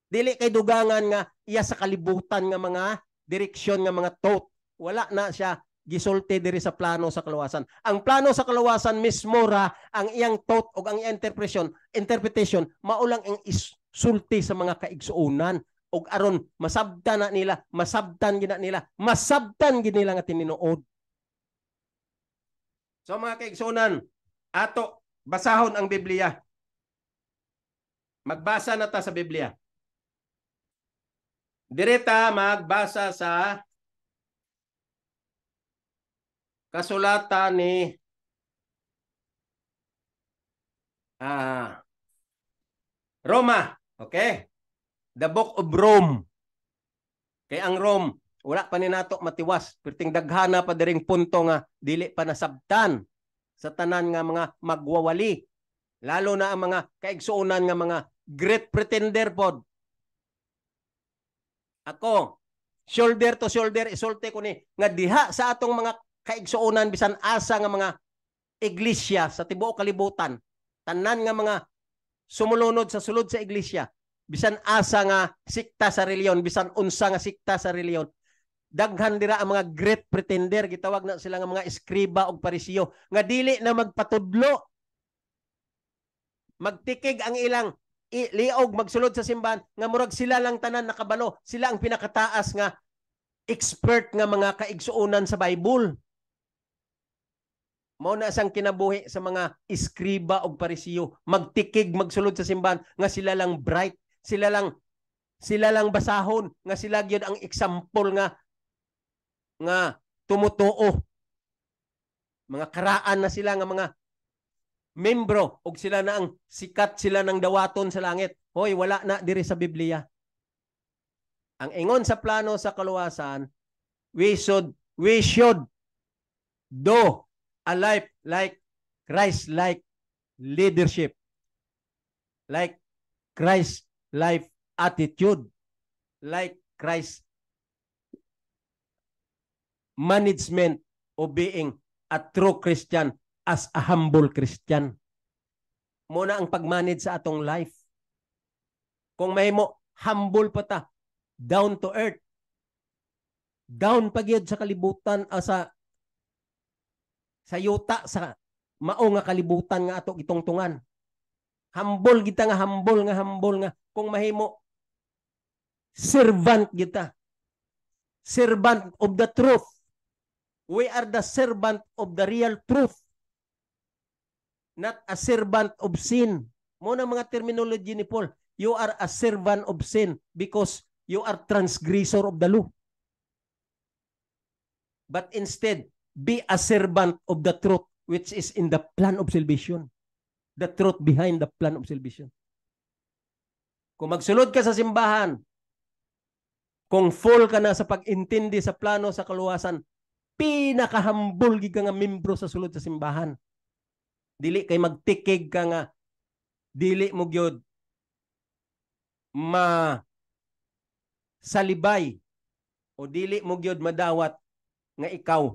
Dili kay dugangan nga iya sa kalibutan nga mga direksyon nga mga thought. Wala na siya gisulti diri sa plano sa kaluwasan. Ang plano sa kaluwasan mismo ra ang iyang thought og ang iyang interpretation maulang ang isulti sa mga kaigsuonan og aron masabtan gina nga tininuod. So mga kaigsuonan, ato basahon ang Biblia. Magbasa na ta sa Biblia. Direta magbasa sa kasulatan ni Roma. Okay? The Book of Rome. Kay ang Rome, wala pa ni nato matiwas. Perting daghana pa diring punto nga dili pa nasabtan sa tanan nga mga magwawali. Lalo na ang mga kaigsuonan nga mga great pretender pod. Ako, shoulder to shoulder, isulti ko ni nga diha sa atong mga kaigsuonan bisan asa nga mga iglesia sa tibuok kalibutan. Tanan nga mga sumulunod sa sulod sa iglesia. Bisan asa nga sikta sa reliyon, bisan unsa nga sikta sa reliyon. Daghan dira ang mga great pretender, gitawag na sila nga mga eskriba og parisiyo, nga dili na magpatudlo. Magtikig ang ilang liog magsulod sa simbahan nga murag sila lang tanan nakabalo, sila ang pinakataas nga expert nga mga kaigsuonan sa Bible. Mao na sang kinabuhi sa mga eskriba og parisiyo, magtikig magsulod sa simbahan nga sila lang bright, sila lang basahon, nga sila gyud ang example nga tumutuo. Mga karaan na sila nga mga membro og sila na ang sikat, sila ng dawaton sa langit. Hoy, wala na diri sa Biblia. Ang ingon sa plano sa kaluwasan, we should do a life like Christ-like leadership, like Christ life attitude, like Christ management of being a true Christian as a humble Christian. Muna ang pag-manage sa atong life. Kung may mo humble pa ta, down to earth, Down pagyud sa kalibutan sa yuta sa mao nga kalibutan nga ato gitungtungan. Humble kita nga humble nga kung mahimo servant kita. Servant of the truth. We are the servant of the real truth. Not a servant of sin. Muna mga terminology ni Paul. You are a servant of sin because you are transgressor of the law. But instead, be a servant of the truth which is in the plan of salvation. The truth behind the plan of salvation. Kung magsulod ka sa simbahan, kung full ka na sa pag-intindi sa plano sa kaluwasan, pinakahambol ka nga membro sa sulod sa simbahan. Dili kay magtikig ka nga, dili mo gyud salibay o dili mo gyud madawat nga ikaw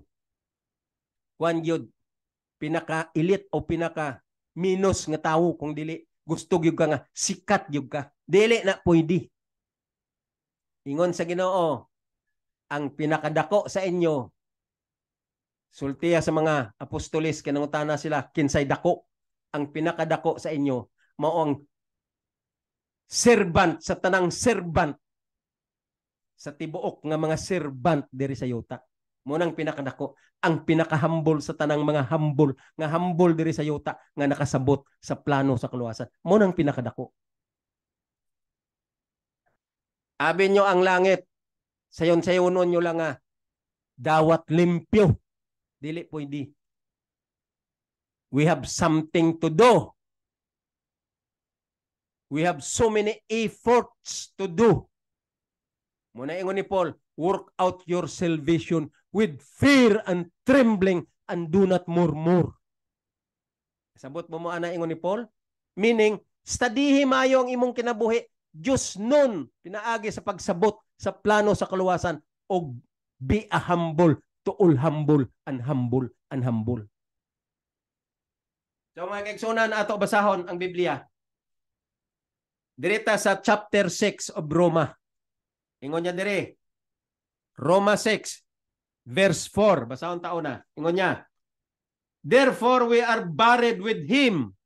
kuan gyud pinaka-elite o pinaka-minus nga tawo kung dili gusto gyud ka nga sikat gyud ka. Dili na pwede. Ingon sa Ginoo, ang pinakadako sa inyo, sultiya sa mga apostolis, kinangutana sila, kinsay dako, ang pinakadako sa inyo, mao ang servant sa tanang servant sa tibuok nga mga servant diri sa yuta. Munang pinakadako, ang pinakahambol sa tanang mga hambol diri sa yuta nga nakasabot sa plano sa kaluwasan. Munang pinakadako. Abi nyo ang langit, sayon-sayonon nyo lang nga, dawat limpyo. Dili pwede. We have something to do. We have so many efforts to do. Muna ingon ni Paul, work out your salvation with fear and trembling and do not murmur. Sabot mo ana ingon ni Paul? Meaning, studihi mayo ang imong kinabuhi. Diyos nun, pinaagi sa pagsabot sa plano sa kaluwasan o be a humble to all humble and humble and humble. So mga kaigsunan, ato basahon ang Biblia. Dirita sa chapter 6 of Roma. Ingon niya dire. Roma 6 verse 4. Basahon taon na. Ingon niya. Therefore we are buried with Him.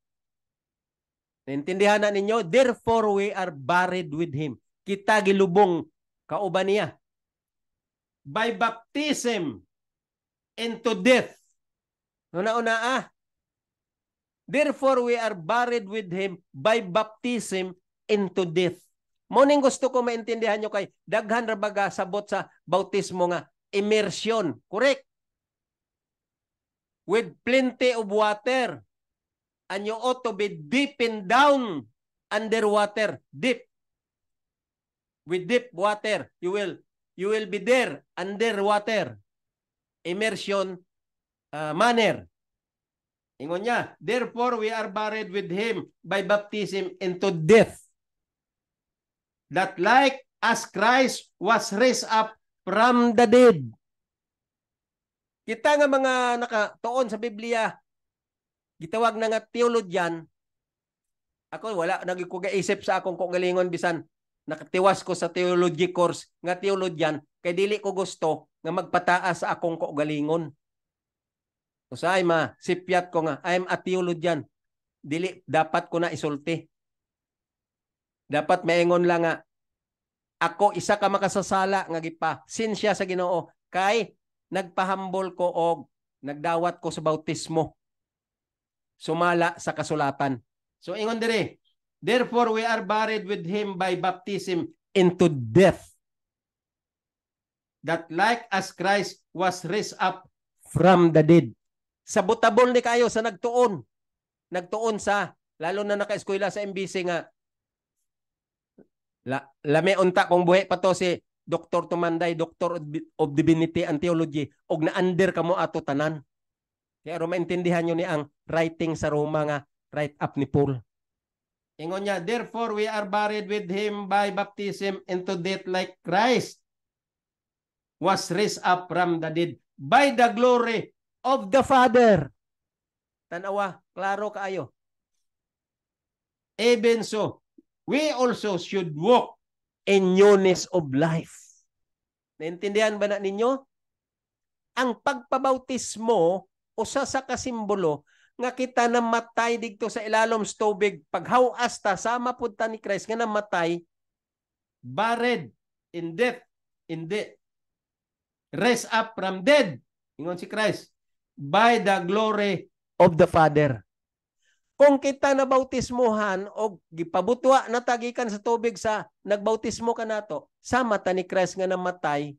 Naintindihan na ninyo? Therefore we are buried with Him. Kita gilubong kauban niya. By baptism into death. Una-una Therefore we are buried with Him by baptism into death. Muning gusto ko maintindihan nyo kay daghan ra baga sabot sa bautismo nga immersion. Correct? With plenty of water. And you ought to be deepened down underwater. Deep. With deep water. You will be there underwater. Immersion manner. Ingon niya, therefore we are buried with Him by baptism into death. That like as Christ was raised up from the dead. Kita nga mga nakatuon sa Biblia, gitawag na nga theologian. Ako wala nagikuga-isip sa akong kagalingon bisan nakatiwas ko sa theology course nga theologian kay dili ko gusto nga magpataas sa akong kagalingon. Usay sipyat ko nga I'm a theologian. Dili dapat ko na isulti. Dapat maingon lang nga ako isa ka makasasala nga gipa-sinsya sa Ginoo kay nagpahambol ko og nagdawat ko sa bautismo. Sumala sa kasulatan. So ingon dire, therefore we are buried with Him by baptism into death. That like as Christ was raised up from the dead. Sabotabol ni kayo sa nagtuon. Nagtuon sa, lalo na naka-eskwela sa MBC nga, lame unta kung buhay pa to si Dr. Tumanday, Doctor of Divinity and Theology, og na-under ka mo ato tanan. Kaya maintindihan nyo ni ang writing sa Roma nga write up ni Paul. Ingon niya, therefore we are buried with Him by baptism into death like Christ was raised up from the dead by the glory of the Father. Tanawa, klaro kaayo. Even so, we also should walk in newness of life. Naintindihan ba na ninyo? Ang pagpabautismo usa sa kasimbolo nga kita namatay dito sa ilalom sa tubig paghawas ta sama pud ta ni Christ nga namatay buried in death raised up from dead ingon si Christ by the glory of the Father. Kung kita nabautismohan o gipabutwa na tagikan sa tubig sa nagbautismo ka nato, sama ta ni Christ nga namatay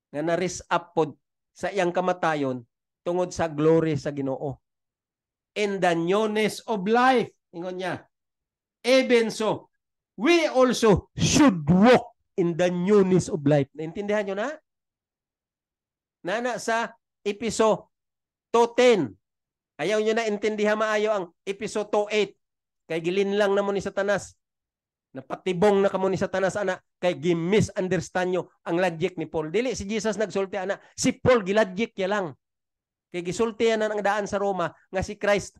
nga na-raise up pod sa iyang kamatayon tungod sa glory sa Ginoo. In the newness of life, ingon niya. Even so, we also should walk in the newness of life. Naintindihan nyo na? Nana sa Episo 2:10. Ayaw nyo na intindihan maayo ang Episo 2:8. Kay gilinlang na mo ni Satanas. Napatibong na kamo ni Satanas, ana. Kay gi-misunderstand nyo ang logic ni Paul. Dili si Jesus nagsulti, ana. Si Paul gilogic ya lang. Kay gisulti yan ang daan sa Roma nga si Christ,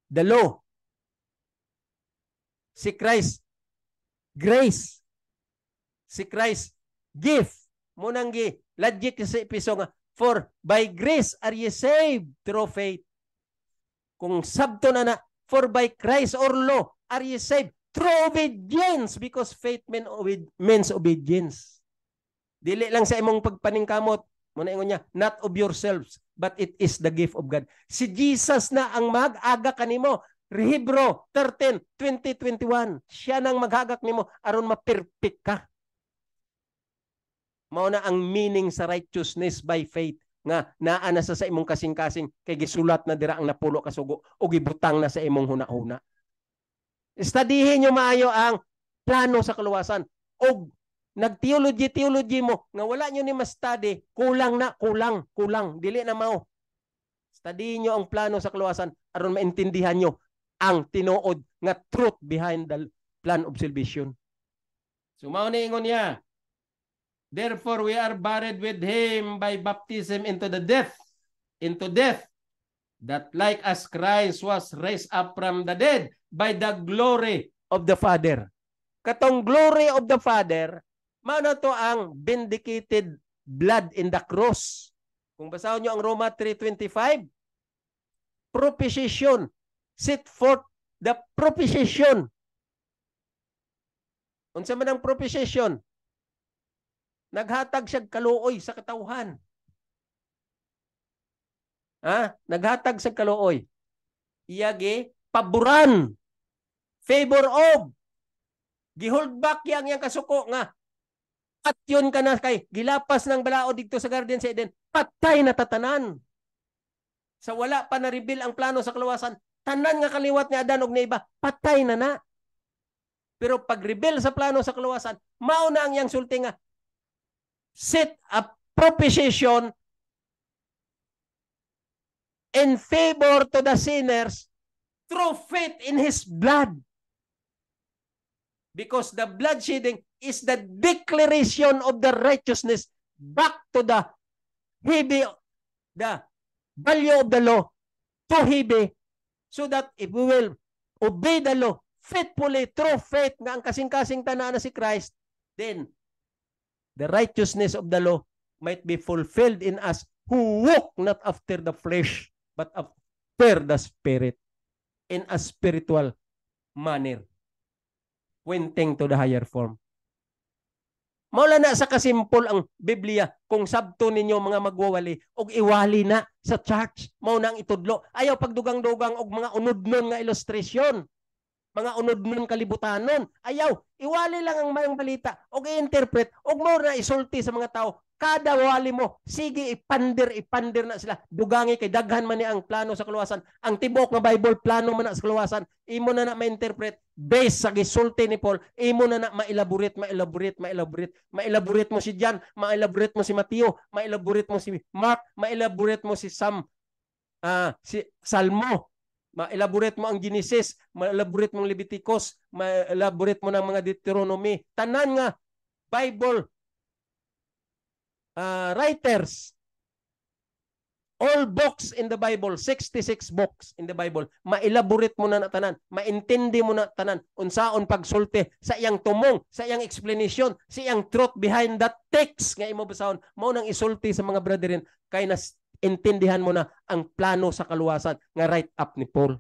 the law. Si Christ, grace. Si Christ, gift. Munang logic sa Episo nga, for by grace are ye saved through faith. Kung sabto na for by Christ or law are ye saved through obedience, because faith means obedience. Dili lang sa imong pagpaningkamot, muna ingon niya, not of yourselves, but it is the gift of God. Si Jesus na ang mag-aga kanimo. Hebrew 13:20-21. Siya nang maghagak nimo aron ma-perfect ka. Mao na ang meaning sa righteousness by faith nga naa na sa imong kasing-kasing kay gisulat na dira ang napulo ka sugo o gibutang na sa imong hunahuna. Studyhin nyo maayo ang plano sa kaluwasan og nag-theology mo nga wala nyo ni ma-study, kulang dili na mao. Studyhin nyo ang plano sa kaluwasan aron maintindihan nyo ang tinuod nga truth behind the plan of salvation. So mao ni ingon niya, therefore we are buried with him by baptism into death, that like as Christ was raised up from the dead by the glory of the Father. Katong glory of the Father, mao na to ang vindicated blood in the cross. Kung basahon nyo ang Roma 3:25, propitiation, set forth the propitiation. Unsa man ang propitiation? Naghatag siya kaluoy sa katawhan. Naghatag sa kaluoy. Iyagi paboran, favor of, gihold back yang kasuko nga at yun ka na kay gilapas ng balao dito sa Garden sa Eden, patay na tatanan. Sa wala pa na-reveal ang plano sa kaluwasan, tanan nga kaliwat ni Adan og ni iba, patay na. Pero pag-reveal sa plano sa kaluwasan, mao na ang yang sulti nga set a propitiation in favor to the sinners through faith in His blood. Because the blood shedding is the declaration of the righteousness back to the value of the law to Hebe, so that if we will obey the law faithfully through faith nga ang kasing-kasing tanan na si Christ, then the righteousness of the law might be fulfilled in us who walk not after the flesh, but after the Spirit, in a spiritual manner, pointing to the higher form. Maula na sa kasimpol ang Biblia kung sabto ninyo mga magwawali og iwali na sa church. Mao na ang itudlo. Ayaw pagdugang-dugang og mga unodnon nga ilustrasyon. Mga unodnon kalibutanon. Ayaw, iwali lang ang mayong balita og i-interpret og mao na isulti sa mga tao. Kada wali mo, sige ipandir na sila. Dugangi kay daghan man ni ang plano sa kaluwasan. Ang tibok nga Bible plano man na sa kaluwasan. Imo na ma-interpret based sa gisulti ni Paul. Imo na ma-elaborate mo si John, ma-elaborate mo si Mateo, ma-elaborate mo si Mark, ma-elaborate mo si si Salmo, ma-elaborate mo ang Genesis, ma-elaborate mo ang Leviticus, ma-elaborate mo ng mga Deuteronomy. Tanan nga Bible writers All books in the Bible, 66 books in the Bible, maelaborate mo na tanan, maintindi mo na tanan, unsaon pagsulti sa iyang tumong, sa iyang explanation, sa iyang truth behind that text nga imo basahon, mao nang isulti sa mga brethren, kay nas intindihan mo na ang plano sa kaluwasan nga right up ni Paul.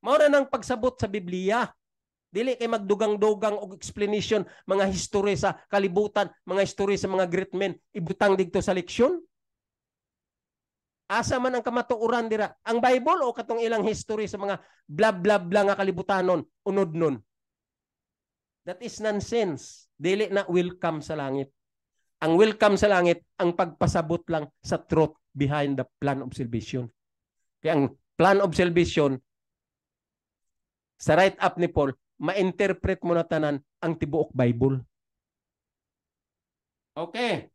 Mao na nang pagsabot sa Biblia. Dili kay magdugang-dugang og explanation, mga history sa kalibutan, mga history sa mga great men, ibutang didto sa leksyon. Asa man ang kamatuoran dira? Ang Bible o katong ilang history sa mga blah blah blah nga kalibutanon, unod nun? That is nonsense. Dili na welcome sa langit. Ang welcome sa langit, ang pagpasabot lang sa truth behind the plan of salvation. Kaya ang plan of salvation, sa right up ni Paul, ma-interpret mo na tanan ang tibuok Bible. Okay.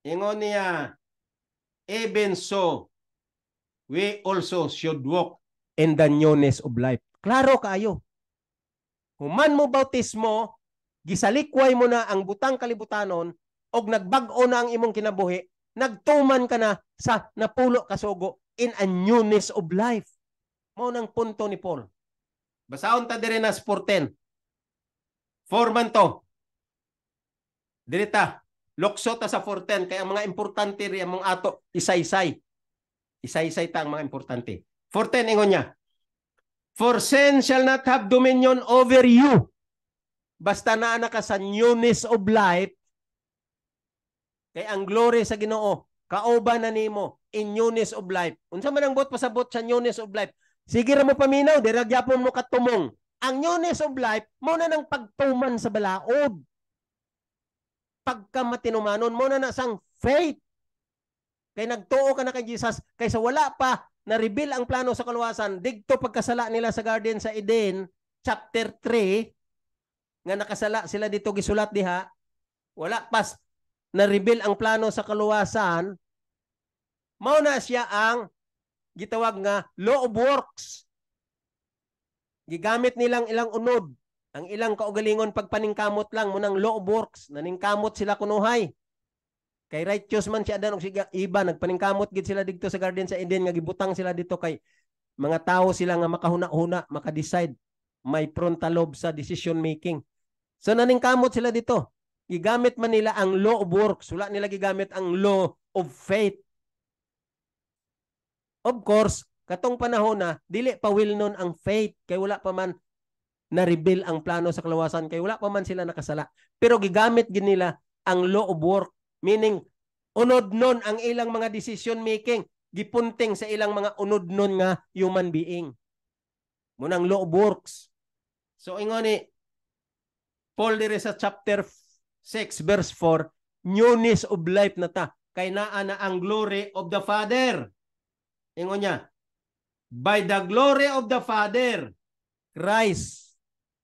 Ingon niya, even so, we also should walk in the newness of life. Klaro kaayo. Human mo bautismo, gisalikway mo na ang butang kalibutanon, og nagbag-o na ang imong kinabuhi, nagtuman ka na sa napulo kasugo in a newness of life. Mao nang punto ni Paul. Basahon ta diri na 4:10. Forman to. Dirita. Lokso ta sa 4:10 kay ang mga importante ri among ato isay-isay. Isay-isay ta ang mga importante. 4:10 ingon niya. For sin shall not have dominion over you. Basta naa ka sa newness of life, kay ang glory sa Ginoo kauban na nimo in newness of life. Unsa man ang bot pasabot sa newness of life? Sige ra mo paminaw, dira gyapon mo katumong. Ang newness of life mo na nang pagtuman sa balaod. Pagka matinumanon mo na sang faith. Kay nagtuo ka na kay Jesus, kaysa wala pa na-reveal ang plano sa kaluwasan, digto pagkasala nila sa Garden sa Eden, chapter 3, nga nakasala sila dito gisulat diha, wala pas na-reveal ang plano sa kaluwasan, mao na siya ang gitawag nga law of works. Gigamit nilang ilang unod, ang ilang kaugalingon pagpaningkamot lang munang law of works, naningkamot sila kunuhay. Kay righteous man si Adan o si Eva, nagpaningkamot gid sila dito sa Garden sa Eden, nga gibutang sila dito kay mga tao sila nga makahuna-huna, makadecide, may frontal lobe sa decision making. So naningkamot sila dito. Gigamit man nila ang law of works, wala nila gigamit ang law of faith. Of course, katong panahon na dili pa will known ang faith, kay wala pa man na-reveal ang plano sa kaluwasan, kay wala pa man sila nakasala. Pero gigamit gid nila ang law of work, meaning unod nun ang ilang mga decision making, gipunting sa ilang mga unod nun nga human being. Munang law of works. So ingon ni Paul dire sa chapter 6 verse 4, newness of life na ta, kay naa na ang glory of the Father. Ingon niya, by the glory of the Father, Christ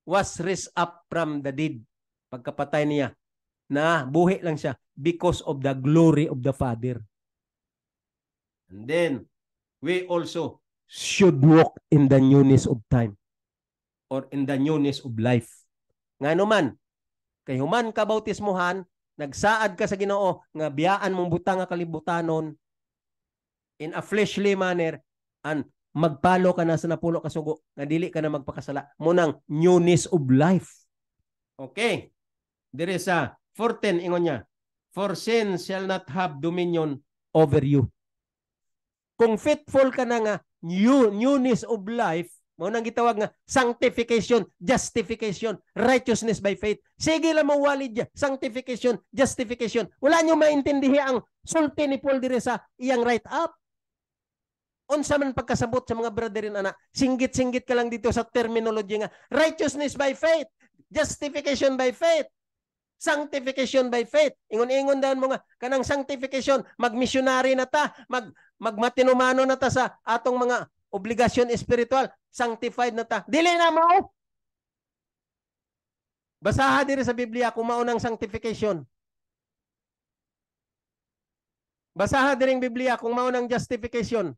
was raised up from the dead. Pagkapatay niya, na buhi lang siya because of the glory of the Father. And then, we also should walk in the newness of time or in the newness of life. Nga naman, kay human ka bautismuhan, nagsaad ka sa Ginoo nga biyaan mong butang nga kalibutanon in a fleshly manner, and magpalo ka na sa napulo kasugo nga dili ka na magpakasala, munang newness of life. Okay. There is a 4:10 ingon niya, for sin shall not have dominion over you. Kung faithful ka na nga newness of life, mo nang gitawag nga sanctification, justification, righteousness by faith. Sige lang mawalid dyan, sanctification, justification. Wala nyo maintindihi ang sulti ni Paul dire sa iyang right up. Unsa man pagkasabot sa mga brethren ana, singgit-singgit ka lang dito sa terminology nga righteousness by faith, justification by faith, sanctification by faith. Ingon-ingon daw mo nga kanang sanctification, magmissionary na ta, magmatinumano na ta sa atong mga obligasyon espiritual, sanctified na ta. Dili na mo. Basaha diri sa Biblia kung mao nang sanctification. Basaha diri ang Biblia kung mao nang justification.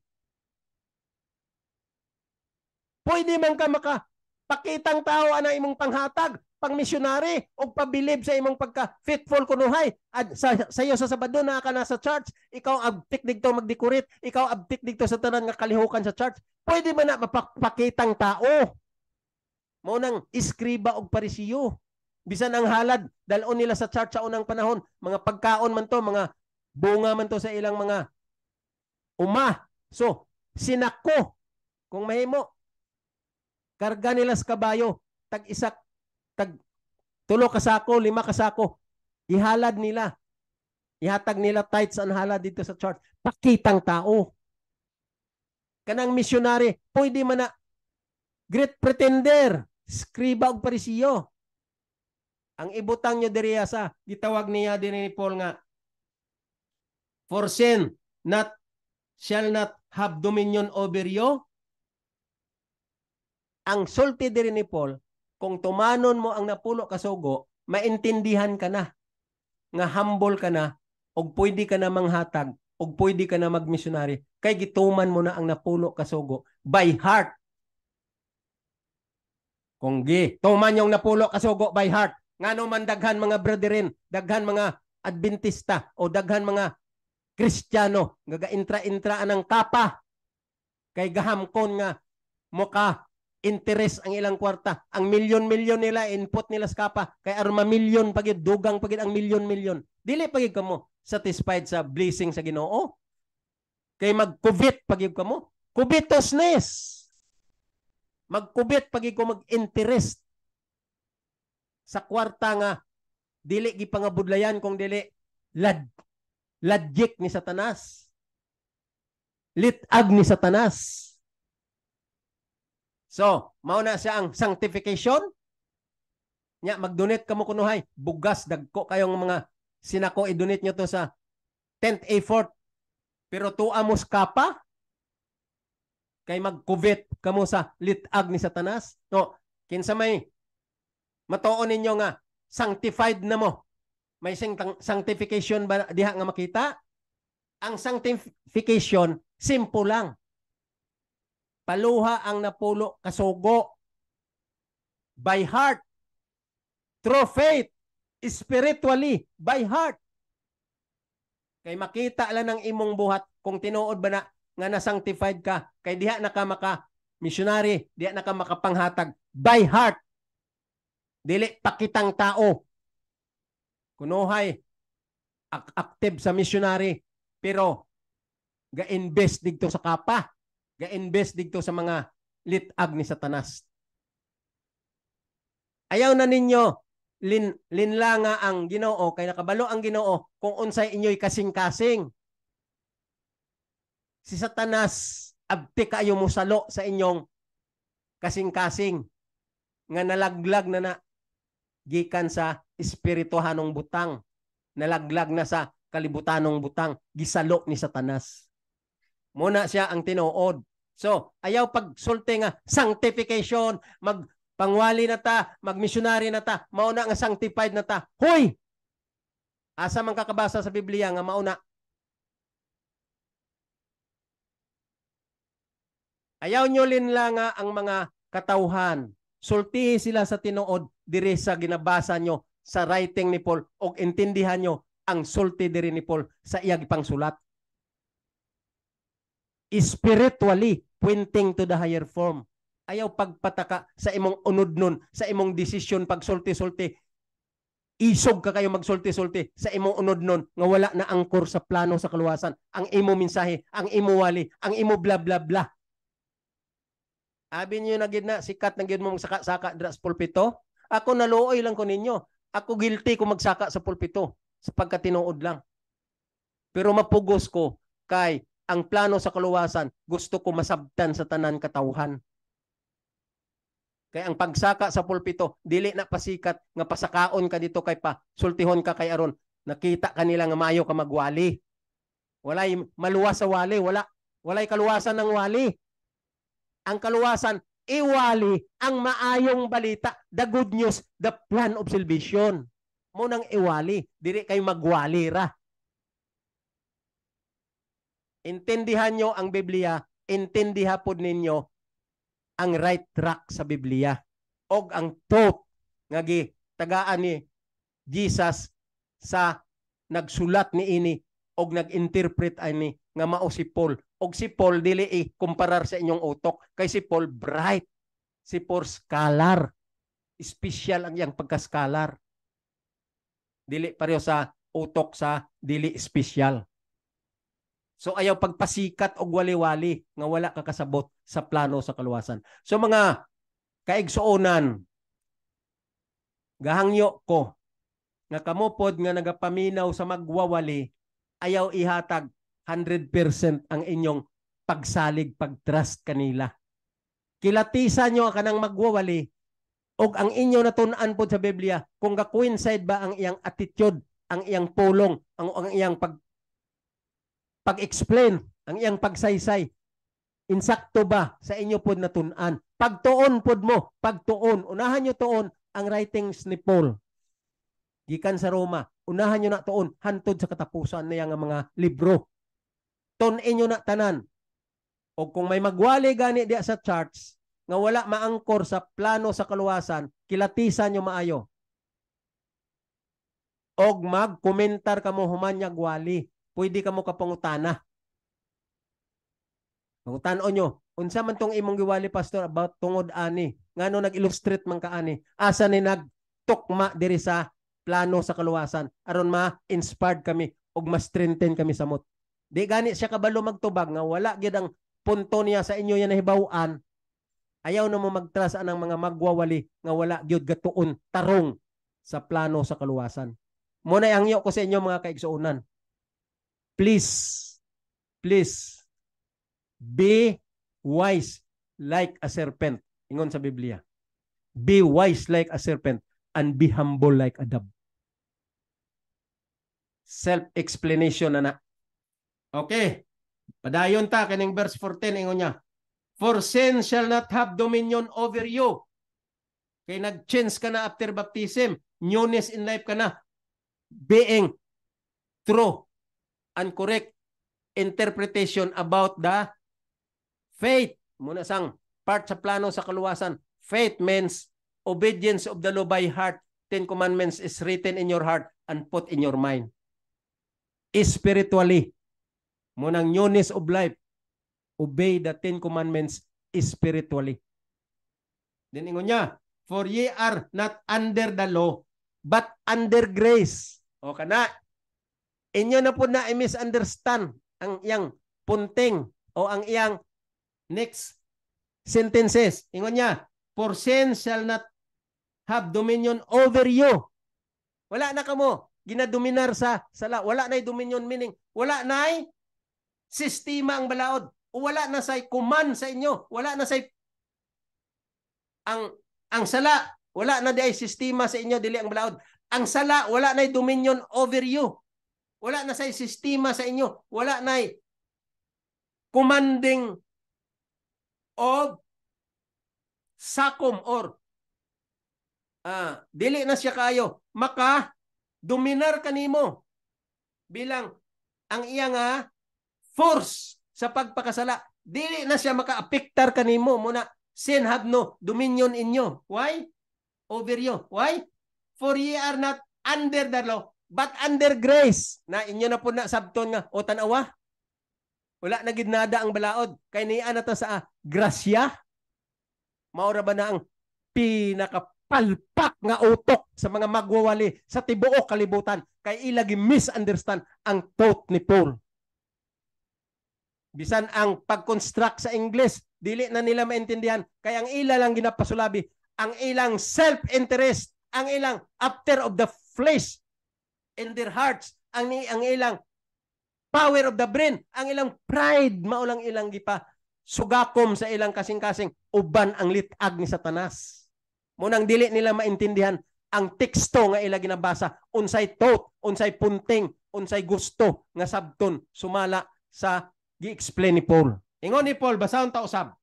Pwede man ka makapakitang tao ana imong panghatag, pang missionary o pabilib sa imong pagka faithful kunuhay. At sayo sa Sabado na ka na sa church, ikaw abtik digto magdekorate, ikaw abtik digto sa tanan nga kalihukan sa church. Pwede man na mapakitang tao. Mao nang iskriba og parisiyo. Bisan ang halad dalon nila sa church sa unang panahon, mga pagkaon man to, mga bunga man to sa ilang mga uma. So, sinako kung mahimo karga nila sa kabayo, tag-isa, tag-tulo kasako, 5 kasako, ihalad nila. Ihatag nila tithes ang halad dito sa church. Pakitang tao. Kanang missionary, pwede man na great pretender, skriba og parisiyo. Ang ibutang nyo diriya sa, gitawag niya din ni Paul nga, for sin shall not have dominion over you. Ang sulti diri ni Paul, kung tumanon mo ang napulo kasugo, maintindihan ka na, nga humble ka na, og pwede ka na manghatag, og pwede ka na magmisyonary, kay gituman mo na ang napulo kasugo by heart. Kung tuman yung napulo kasugo by heart, ngano man daghan mga brethren, daghan mga Adventista, o daghan mga Kristiyano, nga intra-intra ng kapa, kay gahamkon nga muka interest ang ilang kwarta. Ang milyon-milyon nila, input nila sa kapa. Kaya aron ma-milyon pagid, dugang pagid ang milyon-milyon. Dili pagid kamo satisfied sa blessing sa Ginoo. Kay mag-kubit pagid kamo. Kubitosness. Mag-kubit pagid ko mag-interest sa kwarta nga dili gipangabudlayan kung dili ladjik ni Satanas. Litag ni Satanas. So, mao na siya ang sanctification. Nya mag-donate kamo kunuhay, bugas dagko kayong mga sinako, i-donate nyo to sa 10th effort. Pero tuamos kapa kay mag-covet kamo sa litag ni Satanas. No, kinsa may matuon ninyo nga sanctified na mo. May sanctification ba diha nga makita? Ang sanctification simple lang. Paluha ang napulo kasugo by heart, through faith, spiritually, by heart. Kay makita lang ng imong buhat kung tinuod ba na nga na-sanctified ka, kay diha na ka maka-missionary, diha na ka makapanghatag by heart. Dili pakitang tao. Kunuhay, active sa missionary, pero ga-invest dito sa kapa. Ga-invest dito sa mga litag ni Satanas. Ayaw na ninyo linlanga ang Ginoo, kay nakabalo ang Ginoo kung unsay inyo'y kasing-kasing. Si Satanas abti kayo musalo sa inyong kasing-kasing nga nalaglag na gikan sa espirituhanong butang, nalaglag na sa kalibutanong butang, gisalo ni Satanas. Muna siya ang tinuod. So, ayaw pagsulti nga sanctification, magpangwali na ta, magmissionary na ta, mauna nga sanctified na ta. Hoy! Asa man kakabasa sa Biblia nga mauna? Ayaw nyo linla nga ang mga katawhan. Sultihi sila sa tinuod diri sa ginabasa nyo sa writing ni Paul, o intindihan nyo ang sulti diri ni Paul sa iyang ipangsulat. Spiritually pointing to the higher form. Ayaw pagpataka sa imong unod nun, sa imong desisyon pagsulti-sulti. Isog ka kayo magsulti-sulti sa imong unod nun nga wala na angkor sa plano sa kaluwasan. Ang imo mensahe, ang imo wali, ang imo bla bla bla. Abi niyo na gid na sikat na gid mo magsaka-saka dira sa pulpito. Ako naluoy lang ko ninyo. Ako guilty ko magsaka sa pulpito sa pagkatinuod lang. Pero mapugos ko kay ang plano sa kaluwasan, gusto ko masabtan sa tanan katawhan. Kaya ang pagsaka sa pulpito, dili na pasikat nga pasakaon ka dito kay pa, sultihon ka kay aron, nakita kanila nga mayo ka magwali. Walay maluwas sa wali, walay kaluwasan ng wali. Ang kaluwasan, iwali ang maayong balita, the good news, the plan of salvation. Munang iwali, dili kay magwali ra. Intindihan nyo ang Biblia, intindihan po ninyo ang right track sa Biblia o ang truth nga tagaan ni Jesus sa nagsulat ni ini og nag-interpret ani nga mao si Paul. Og si Paul dili kumparar sa inyong utok kay si Paul bright, si Paul scholar. Special ang iyang pagka-scholar. Dili pareho sa utok sa dili special. So ayaw pagpasikat og wali-wali nga wala ka kasabot sa plano sa kaluwasan. So mga kaigsuonan, gahangyo ko nga kamupod nga nagapaminaw sa magwawali, ayaw ihatag 100% ang inyong pagsalig, pagtrust kanila. Kilatisan nyo kanang magwawali og ang inyo natun-an po sa Biblia kung ga-coincide ba ang iyang attitude, ang iyang pulong, ang iyang pag-explain, ang iyang pagsaysay. Insakto ba sa inyo po natun-an? Pagtuon pod mo, pagtuon. Unahan nyo tuon ang writings ni Paul. Gikan sa Roma, unahan nyo na tuon hantod sa katapusan na yung mga libro. Tunin nyo na tanan. O kung may magwali gani diya sa charts, nga wala maangkor sa plano sa kaluwasan, kilatisan nyo maayo. Og mag-komentar ka mo humanyag wali. Pwede ka mo kapangutana. Pangutanon nyo, unsa man tong imong giwali, pastor, about tungod ani. Ngano nag-illustrate man ka ani. Asa ni nagtukma diri sa plano sa kaluwasan. Aron ma-inspired kami og ma-strengthen kami sa mot. Di gani siya kabalo magtubag nga wala gyud ang punto niya sa inyo yan nahibaw-an. Ayaw na mo mag-trust anang mga magwawali nga wala gyud gatuon tarong sa plano sa kaluwasan. Muna ihangyo ko sa inyo mga kaigsuonan. Please, be wise like a serpent. Ingon sa Biblia. Be wise like a serpent and be humble like a dove. Self-explanation na. Okay. Padayon ta kaning verse 14 ingon niya. For sin shall not have dominion over you. Kay nag-change ka na after baptism. Newness in life ka na. Being true and correct interpretation about the faith. Muna sang part sa plano sa kaluwasan. Faith means obedience of the law by heart. 10 commandments is written in your heart and put in your mind. Spiritually. Munang newness of life. Obey the 10 commandments spiritually. Then ingon niya, for ye are not under the law, but under grace. O kana, inyo na po na i-misunderstand ang iyang punting o ang iyang next sentences. Ingon niya, for sin shall not have dominion over you. Wala na kamo ginadominar sa sala. Wala na'y dominion, meaning wala na'y sistema ang balaod. O wala na say command sa inyo. Wala na say ang sala. Wala na di ay sistema sa inyo, dili ang balaod. Ang sala, wala na dominion over you. Wala na say sistema sa inyo. Wala na commanding of sakom or dili na siya kayo. Maka dominar kanimo bilang ang iyang force sa pagpakasala. Dili na siya maka-apektar kanimo muna. Sin have no dominion in you. Why? Over you. Why? For ye are not under the law, but under grace. Na inyo na po na sabton nga, o tanawa. Wala na gidnada ang balaod. Kay niya na to sa grasya. Maura ba na ang pinakapalpak nga utok sa mga magwawali sa tibuok kalibutan. Kay ilagi misunderstand ang thought ni Paul. Bisan ang pag-construct sa English, dili na nila maintindihan. Kaya ang ila lang ginapasulabi, ang ilang self-interest, ang ilang after of the flesh in their hearts, ang ilang power of the brain, ang ilang pride, maulang ilang gipa, sugakom sa ilang kasing-kasing, uban ang litag ni Satanas. Munang dili nila maintindihan ang teksto nga ila ginabasa, unsay thought, unsay punting, unsay gusto nga sabton sumala sa gi-explain ni Paul. Ingon ni Paul, basahon ta usab.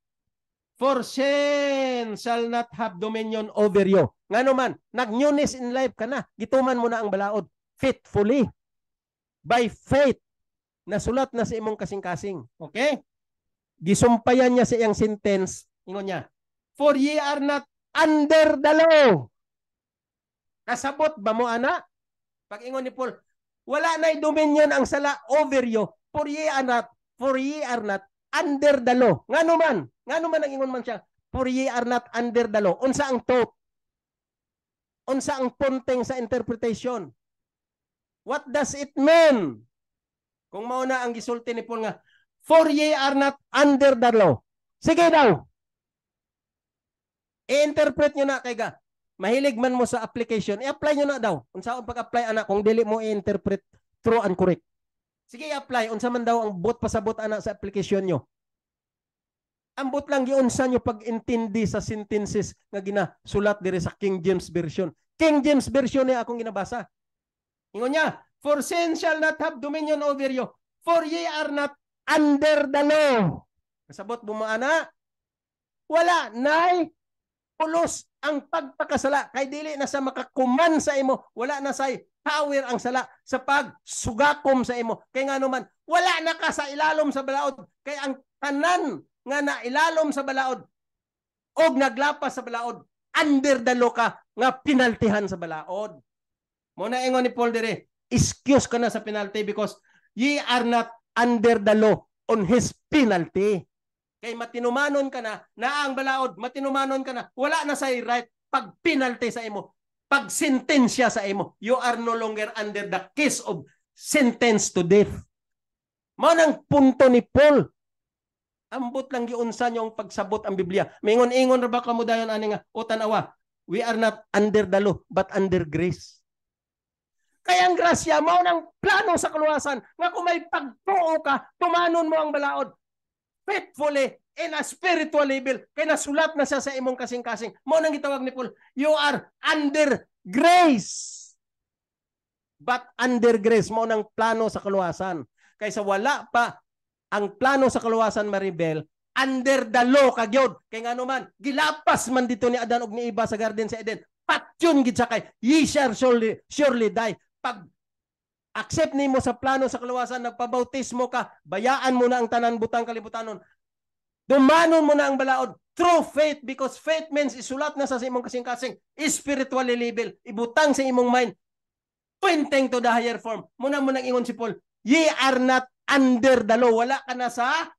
For sin shall not have dominion over you. Ngano man, nag-newness in life ka na. Gituman mo na ang balaod. Faithfully. By faith. Nasulat na sa imong kasing-kasing. Okay? Gisumpayan niya sa iyang sentence. Ingon niya, for ye are not under the law. Kasabot ba mo ana? Pag ingon ni Paul, wala na'y dominion ang sala over you, for ye are not under the law. Ngano man ang ingon man siya, for ye are not under the law. Unsa ang thought? Unsa ang punteng sa interpretation? What does it mean? Kung mao na ang gisulti ni Paul nga, for ye are not under the law. Sige daw. I-interpret nyo na kay ga. Mahilig man mo sa application, i-apply nyo na daw. Unsa ang pag-apply ana kung dili mo i-interpret true and correct. Sige i-apply unsa man daw ang bot pasabot ana sa application nyo. Ambot lang giunsa nyo pag-intindi sa sentences nga ginasulat diri sa King James Version. King James Version ni akong ginabasa. Ingon niya, for sin shall not have dominion over you, for ye are not under the law. Kasabot bumaana, wala nay pulos ang pagpakasala kay dili na sa makakuman sa imo, wala na say power ang sala sa pagsugakom sa imo. Kay ngano man, wala na ka sa ilalom sa balaod. Kay ang tanan nga na ilalom sa balaod og naglapas sa balaod, under the law ka nga pinaltihan sa balaod. Muna ingon ni Paul dire, excuse ka na sa penalty because ye are not under the law on his penalty. Kay matinumanon ka na ang balaod, matinumanon ka na, wala na say right pag penalty sa imo, pag sentensya sa imo. You are no longer under the case of sentence to death. Mao nang punto ni Paul. Ambot lang giunsa niyo ang pagsabot ang Biblia. Mingon-ingon ra ba kamo dayon ani nga o tanawa, we are not under the law but under grace. Kaya ang grasya mao nang plano sa kaluwasan nga kung may pagtuo ka, tumanon mo ang balaod faithfully in a spiritual level. Kaya nasulat na siya sa imong kasing-kasing. Mao nang gitawag ni Paul, you are under grace. But under grace, mao nang plano sa kaluwasan. Kaysa wala pa ang plano sa kaluwasan maribel, under the law kagyod. Kaya nga naman, gilapas man dito ni Adan og ni Eva sa garden sa Eden. Patyon gid sa kay, ye shall surely die. Pag accept nimo sa plano sa kaluwasan, nagpabautismo ka, bayaan mo na ang tanan butang kalibutanon. Dumanon mo na ang balaod through faith, because faith means isulat na sa imong kasing-kasing, spiritually level, ibutang sa imong mind, pointing to the higher form. Muna mo nang ingon si Paul, ye are not under the law. Wala ka na sa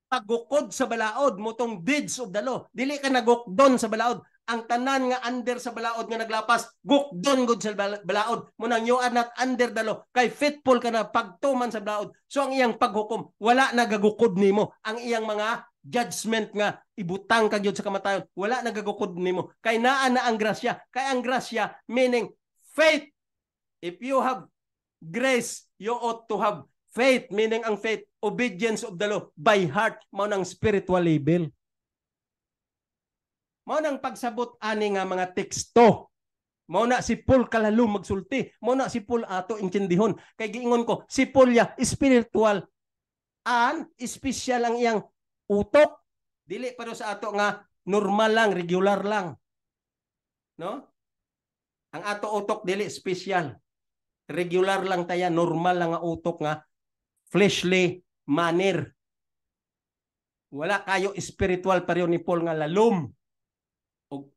pagukod sa balaod, motong deeds of the law. Dili ka nagukdon sa balaod. Ang tanan nga under sa balaod nga naglapas, gukdon gud sa balaod. Munang you are not under the law. Kay faithful ka na pagtuman sa balaod. So ang iyang paghukom, wala nagagukod nimo. Ang iyang mga judgment nga ibutang ka gyud sa kamatayon, wala nagagukod nimo. Kay naa na ang grasya. Kay ang grasya meaning faith. If you have grace, you ought to have faith, meaning ang faith, obedience of the law by heart, mao nang spiritual level. Mao nang pagsabot ani nga mga teksto. Mao na si Paul kalalo magsulti. Mao na si Paul ato intindihon. Kay giingon ko, si Paul ya spiritual and special ang iyang utok. Dili pero sa ato nga normal lang, regular lang. No? Ang ato utok dili special. Regular lang taya, normal lang nga utok nga fleshly manner. Wala kayo spiritual pareho ni Paul nga lalom. O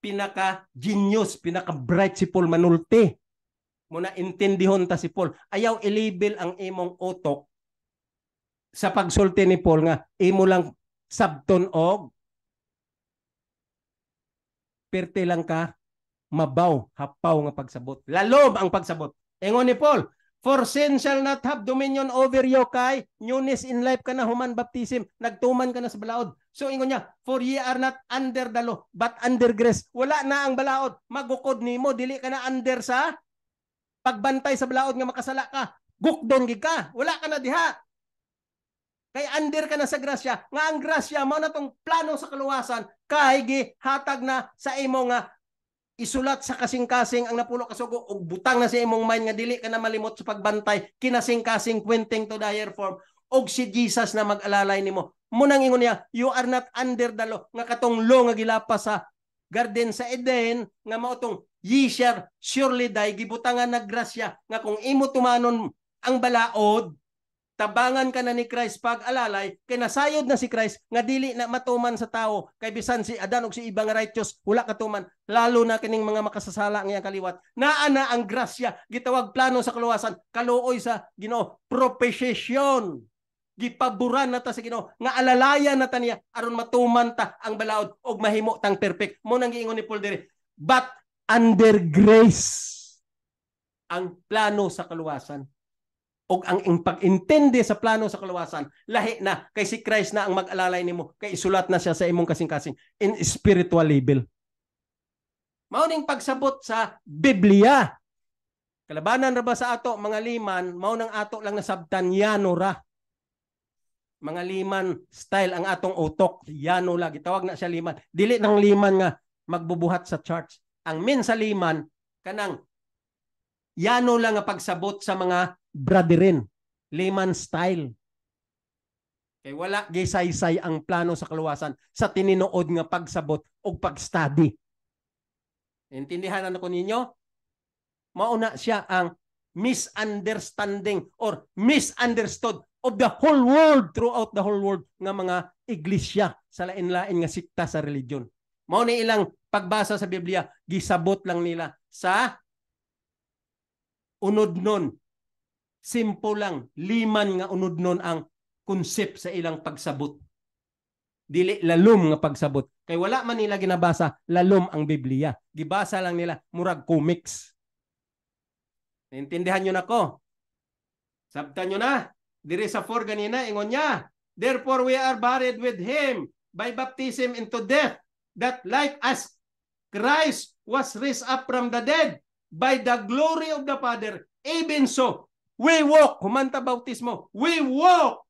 pinaka-genius, pinaka-bright si Paul manulti. Muna intindihon ta si Paul. Ayaw i-label ang imong utok sa pagsulti ni Paul nga imo lang sabton og perte lang ka mabaw, hapaw nga pagsabot. Lalom ang pagsabot. Ingon ni Paul, for sin shall not have dominion over you, kay newness in life ka na, human baptism, nagtuman ka na sa balaod. So ingon niya, for ye are not under the law, but under grace. Wala na ang balaod, magukod nimo, dili ka na under sa pagbantay sa balaod nga makasala ka. Gukdon gid ka, wala ka na diha. Kay under ka na sa grasya, nga ang grasya mao na tong plano sa kaluwasan, kay gihatag na sa imo nga isulat sa kasing-kasing ang napulo ka sugo ug butang na sa imong mind nga dili ka na malimot sa pagbantay, kinasing-kasing pointing to the higher form, og si Jesus na mag-alalay nimo. Munang ingon niya, you are not under the law, nga katong law nga gilapas sa garden sa Eden, nga mao tong ye shall surely die, gibutangan na grasya nga kung imo tumanon ang balaod, tabangan ka na ni Christ pag alalay, kay nasayod na si Christ, nga dili na matuman sa tao, kay bisan si Adan o si ibang righteous, wala katuman, lalo na kining mga makasasala ang iyang kaliwat. Naa na ang grasya, gitawag plano sa kaluwasan, kaluoy sa Ginoo, propitiation. Gipaburan na ta sa Ginoo, nga alalayan na ta niya, aron matuman ta ang balaod, og mahimo tang perfect. Mo nang giingon ni Paul diri, but under grace, ang plano sa kaluwasan. O ang pag-intindi sa plano sa kaluwasan, lahi na, kay si Christ na ang mag-alalay nimo, kay isulat na siya sa imong kasing-kasing in spiritual level. Mauning pagsabot sa Biblia. Kalabanan ra ba sa ato, mga liman, mao nang ato lang nasabtan, yano ra. Mga liman style ang atong utok, yano la, gitawag na siya liman. Dili ng liman nga magbubuhat sa church. Ang min sa liman, kanang yano lang nga pagsabot sa mga brotherin, liman style. Kay wala gisaysay ang plano sa kaluwasan sa tininood nga pagsabot o pag-study. Intindihan na ko ninyo? Mauna siya ang misunderstanding or misunderstood of the whole world, throughout the whole world, nga mga iglesia sa lain-lain nga sikta sa religion. Mao ni ilang pagbasa sa Biblia, gisabot lang nila sa unod nun. Simple lang, liman nga unod nun ang konsep sa ilang pagsabot. Dili lalom nga pagsabot. Kay wala man nila ginabasa, lalom ang Biblia. Gibasa lang nila, murag comics. Naintindihan nyo na ko? Sabtan nyo na? Diri sa 4 ganina, ingon niya, therefore we are buried with Him by baptism into death, that like as Christ was raised up from the dead by the glory of the Father, even so, we walk, humanta bautismo, we walk.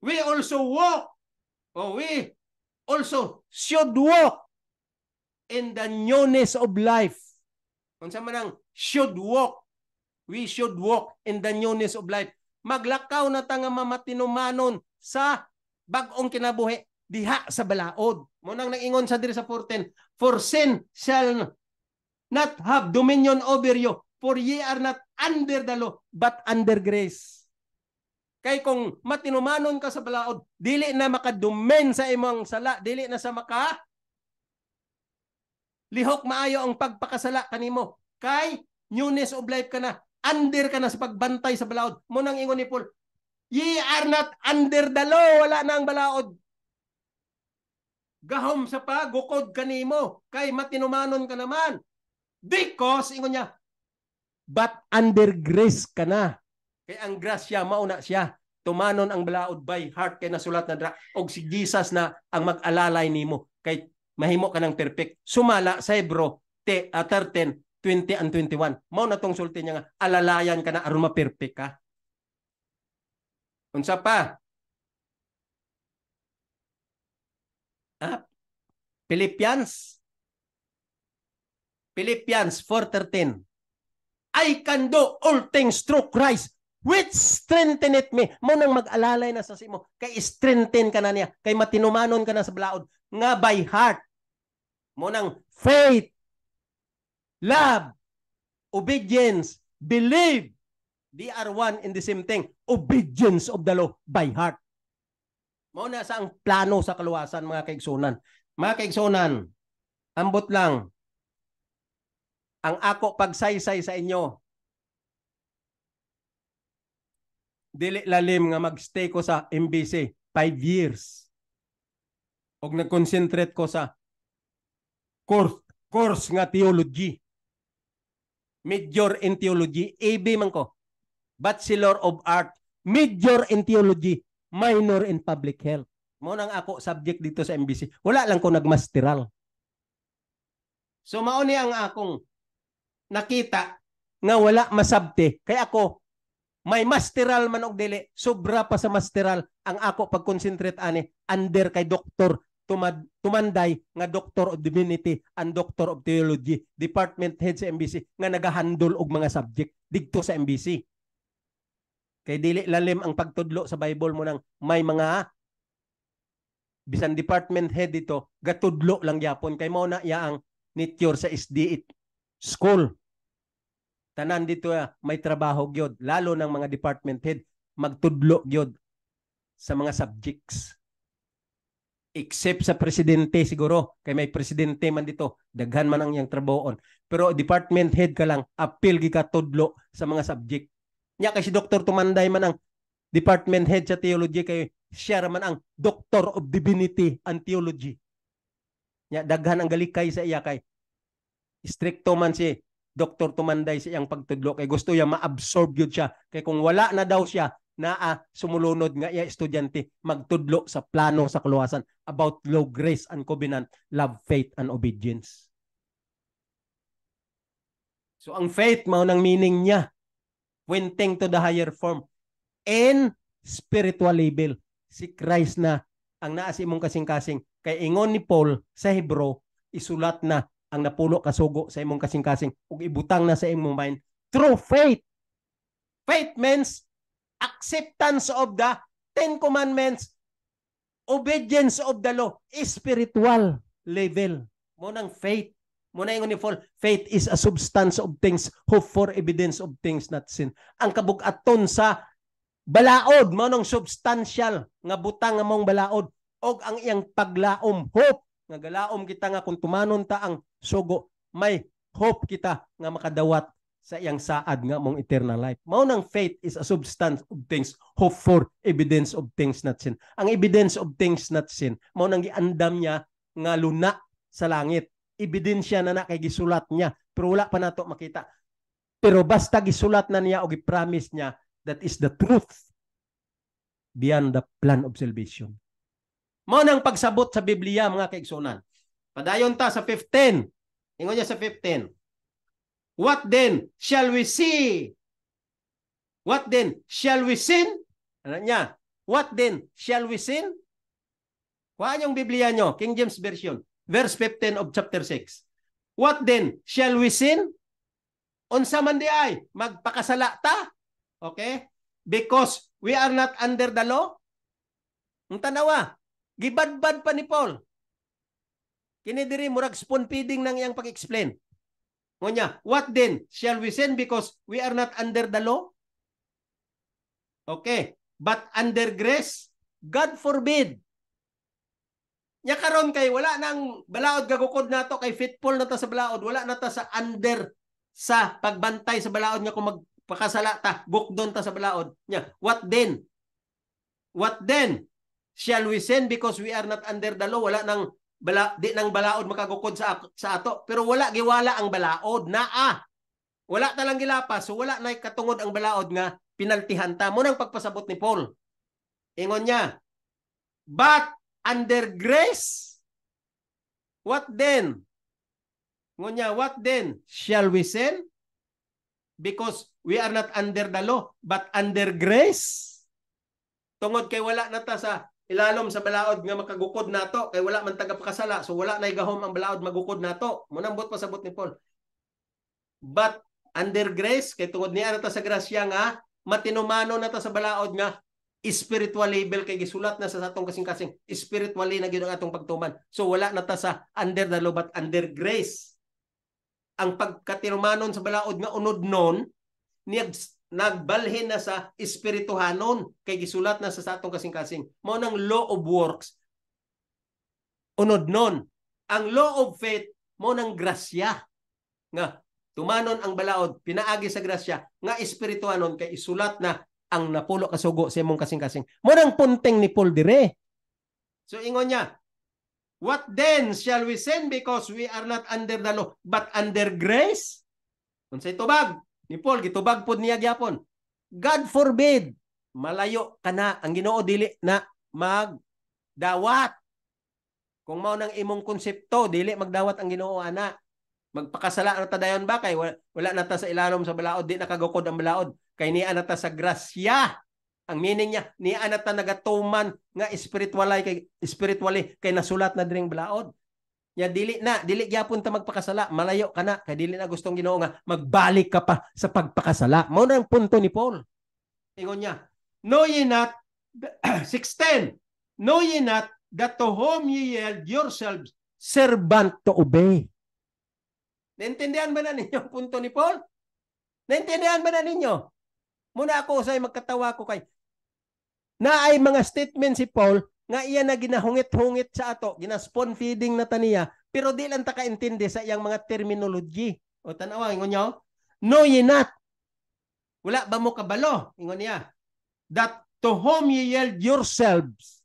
We also walk. Oh, we also should walk in the newness of life. Kung sa manang should walk, we should walk in the newness of life. Maglakaw na ta nga mamatinumanon sa bag-ong kinabuhi diha sa balaod. Munang nag-ingon sa diri sa 14, for sin shall not have dominion over you, for ye are not under the law, but under grace. Kay kung matinumanon ka sa balaod, dili na makadumen sa imong sala, dili na sa maka lihok maayo ang pagpakasala kanimo. Kay newness of life ka na, under ka na sa pagbantay sa balaod. Munang ingon ni Paul, ye are not under the law, wala na ang balaod. Gahom sa pagukod kanimo, kay matinumanon ka naman. Because, ingon niya, but under grace ka na. Kay ang grasya, mauna siya. Tumanon ang balaod by heart, kay nasulat na dra. Og si Jesus na ang mag-alalay nimo. Kay mahimo ka ng perfect. Sumala sa Hebro 13, 20 and 21. Mao na tong sulti niya nga, alalayan ka na aron ma-perfect ka. Unsa pa? Philippians 4:13. I can do all things through Christ which strengtheneth me. Mo nang mag-alalay na sa simo, kay strengthen ka na niya, kay matinumanon ka na sa balaod nga by heart. Mo nang faith, love, obedience, believe. They are one in the same thing. Obedience of the law by heart. Mo na sa ang plano sa kaluwasan, mga kaigsunan. Mga kaigsunan, ambot lang ang ako pagsaysay sa inyo. Dili lalim nga magstay ko sa MBC 5 years. Og nag-concentrate ko sa course nga theology. Major in theology, AB man ko. Bachelor of Art, major in theology, minor in public health. Mo nang ako subject dito sa MBC. Wala lang ko nagmasteral. So mao ni ang akong nakita nga wala masabte. Kaya ako, may masteral man og dili, sobra pa sa masteral ang ako pag-concentrate ani under kay Dr. Tumanday nga Doctor of Divinity and Doctor of Theology, department head sa MBC nga nagahandle og mga subject didto sa MBC. Kay dili lalim ang pagtudlo sa Bible mo nang may mga bisan department head dito gatudlo lang gyapon kay mao na iya ang nature sa SDE school. tanan dito may trabaho gyud, lalo ng mga department head magtudlo gyud sa mga subjects. Except sa presidente siguro, kay may presidente man dito, daghan man ang iyang trabahoon. Pero department head ka lang, appeal gi ka tudlo sa mga subject. Nya kay si Dr. Tumanday man ang department head sa theology, kay siya man ang Doctor of Divinity and Theology. Nya daghan ang galikay sa iya, kay stricto man si Dr. Tumanday sa iyang pagtudlo, kay gusto niya ma-absorb yun siya. Kay kung wala na daw siya, sumulunod nga iya estudyante magtudlo sa plano sa kaluwasan about law, grace, and covenant, love, faith, and obedience. So ang faith, mao nang meaning niya, pointing to the higher form. And spiritual level, si Christ na ang naa sa imong kasing-kasing. Kay ingon ni Paul sa Hebro, isulat na ang napulo kasugo sa imong kasing-kasing ug ibutang na sa imong mind through faith. Faith means acceptance of the 10 commandments, obedience of the law, spiritual level. Mo nang faith. Mo na ingon ni Paul, faith is a substance of things hoped for, evidence of things not seen. Ang kabug-aton sa balaod, mo nang substantial nga butang nga mong balaod, og ang iyang paglaom, hope, nga galaom kita nga kung tumanon ta ang sugo, may hope kita nga makadawat sa iyang saad nga mong eternal life. Mao nang faith is a substance of things hoped for, evidence of things not seen. Ang evidence of things not seen, mao nang giandam niya nga luna sa langit. Ebidensya na kay gisulat niya, pero wala pa nato makita. Pero basta gisulat na niya o gipromise niya, that is the truth beyond the plan of salvation. Mao nang pagsabot sa Biblia, mga kaigsunan. Padayon ta sa 15. Ingon niya sa 15. What then shall we see? What then shall we sin? Ano niya? What then shall we sin? Kuhaan yung Biblia nyo, King James Version, verse 15 of chapter 6. What then shall we sin? Unsa man di ay magpakasala ta? Okay? Because we are not under the law. Ang tanawa, gibadbad pa ni Paul. Kini diri murag spoon feeding nang iyang pag-explain. Ngonya, what then shall we sin because we are not under the law? Okay, but under grace, God forbid. Nya karon kay wala nang balaod gagukod nato, kay fitful na ta sa balaod, wala na ta sa under sa pagbantay sa balaod nga kung magpakasala ta, bukdon ta sa balaod. Nya, what then? What then shall we sin because we are not under the law? Wala nang di nang balaod makagukod sa ato, pero wala giwala ang balaod naa. Wala talang gilapas, so wala na katungod ang balaod nga pinaltihan ta. Mo nang pagpasabot ni Paul. Ingon niya, but under grace, what then? Ingon niya, what then shall we sin? Because we are not under the law, but under grace. Tungod kay wala na ta sa ilalom sa balaod nga makagukod nato, kay wala man tagapakasala, so wala na igahom ang balaod magukod nato. Munang bot pasabot ni Paul. But under grace, kay tungod niya na ta sa grasya nga matinumano na ta sa balaod nga spiritual level, kay gisulat na sa atong kasing-kasing spiritually na gyud ang atong pagtuman. So wala na ta sa under the law but under grace. Ang pagkatinumanon sa balaod nga unod non nagbalhin na sa espirituhanon, kay gisulat na sa atong kasing-kasing. Mao nang law of works unod non. Ang law of faith mao nang grasya nga tumanon ang balaod pinaagi sa grasya nga espirituhanon, kay isulat na ang napulo kasugo sa imong kasing-kasing. Mao nang punteng ni Paul dire. So ingon niya, what then shall we sin because we are not under the law but under grace? Unsay tubag ni Paul, gitubag pod niya gyapon. God forbid, malayo kana ang Ginoo dili na magdawat. Kung mao nang imong konsepto, dili magdawat ang Ginoo ana. Magpakasala na ta dayon ba kay wala na ta sa ilalom sa balaod, di nakagukod ang balaod. Kay niya na ta sa grasya. Ang meaning niya, niya na ta nagatuman nga spiritually kay nasulat na diring balaod. Ya dili gyapon ta magpakasala, malayo ka na, kay dili na gustong Ginoo nga magbalik ka pa sa pagpakasala. Mao na ang punto ni Paul. Ingon niya, know ye not 16, know ye not that to whom ye yield yourselves servant to obey. Naintindihan ba na ninyo ang punto ni Paul? Naintindihan ba na ninyo? Muna ako sa magkatawa ko kay na ay mga statement si Paul nga iya na ginahungit-hungit sa ato, gina-spoon feeding na taniya, pero di lang ta kaintindi sa iyang mga terminology. O tanawa, ingon nyo, know ye not. Wala ba mo kabalo? Ingon niya, that to whom ye yield yourselves.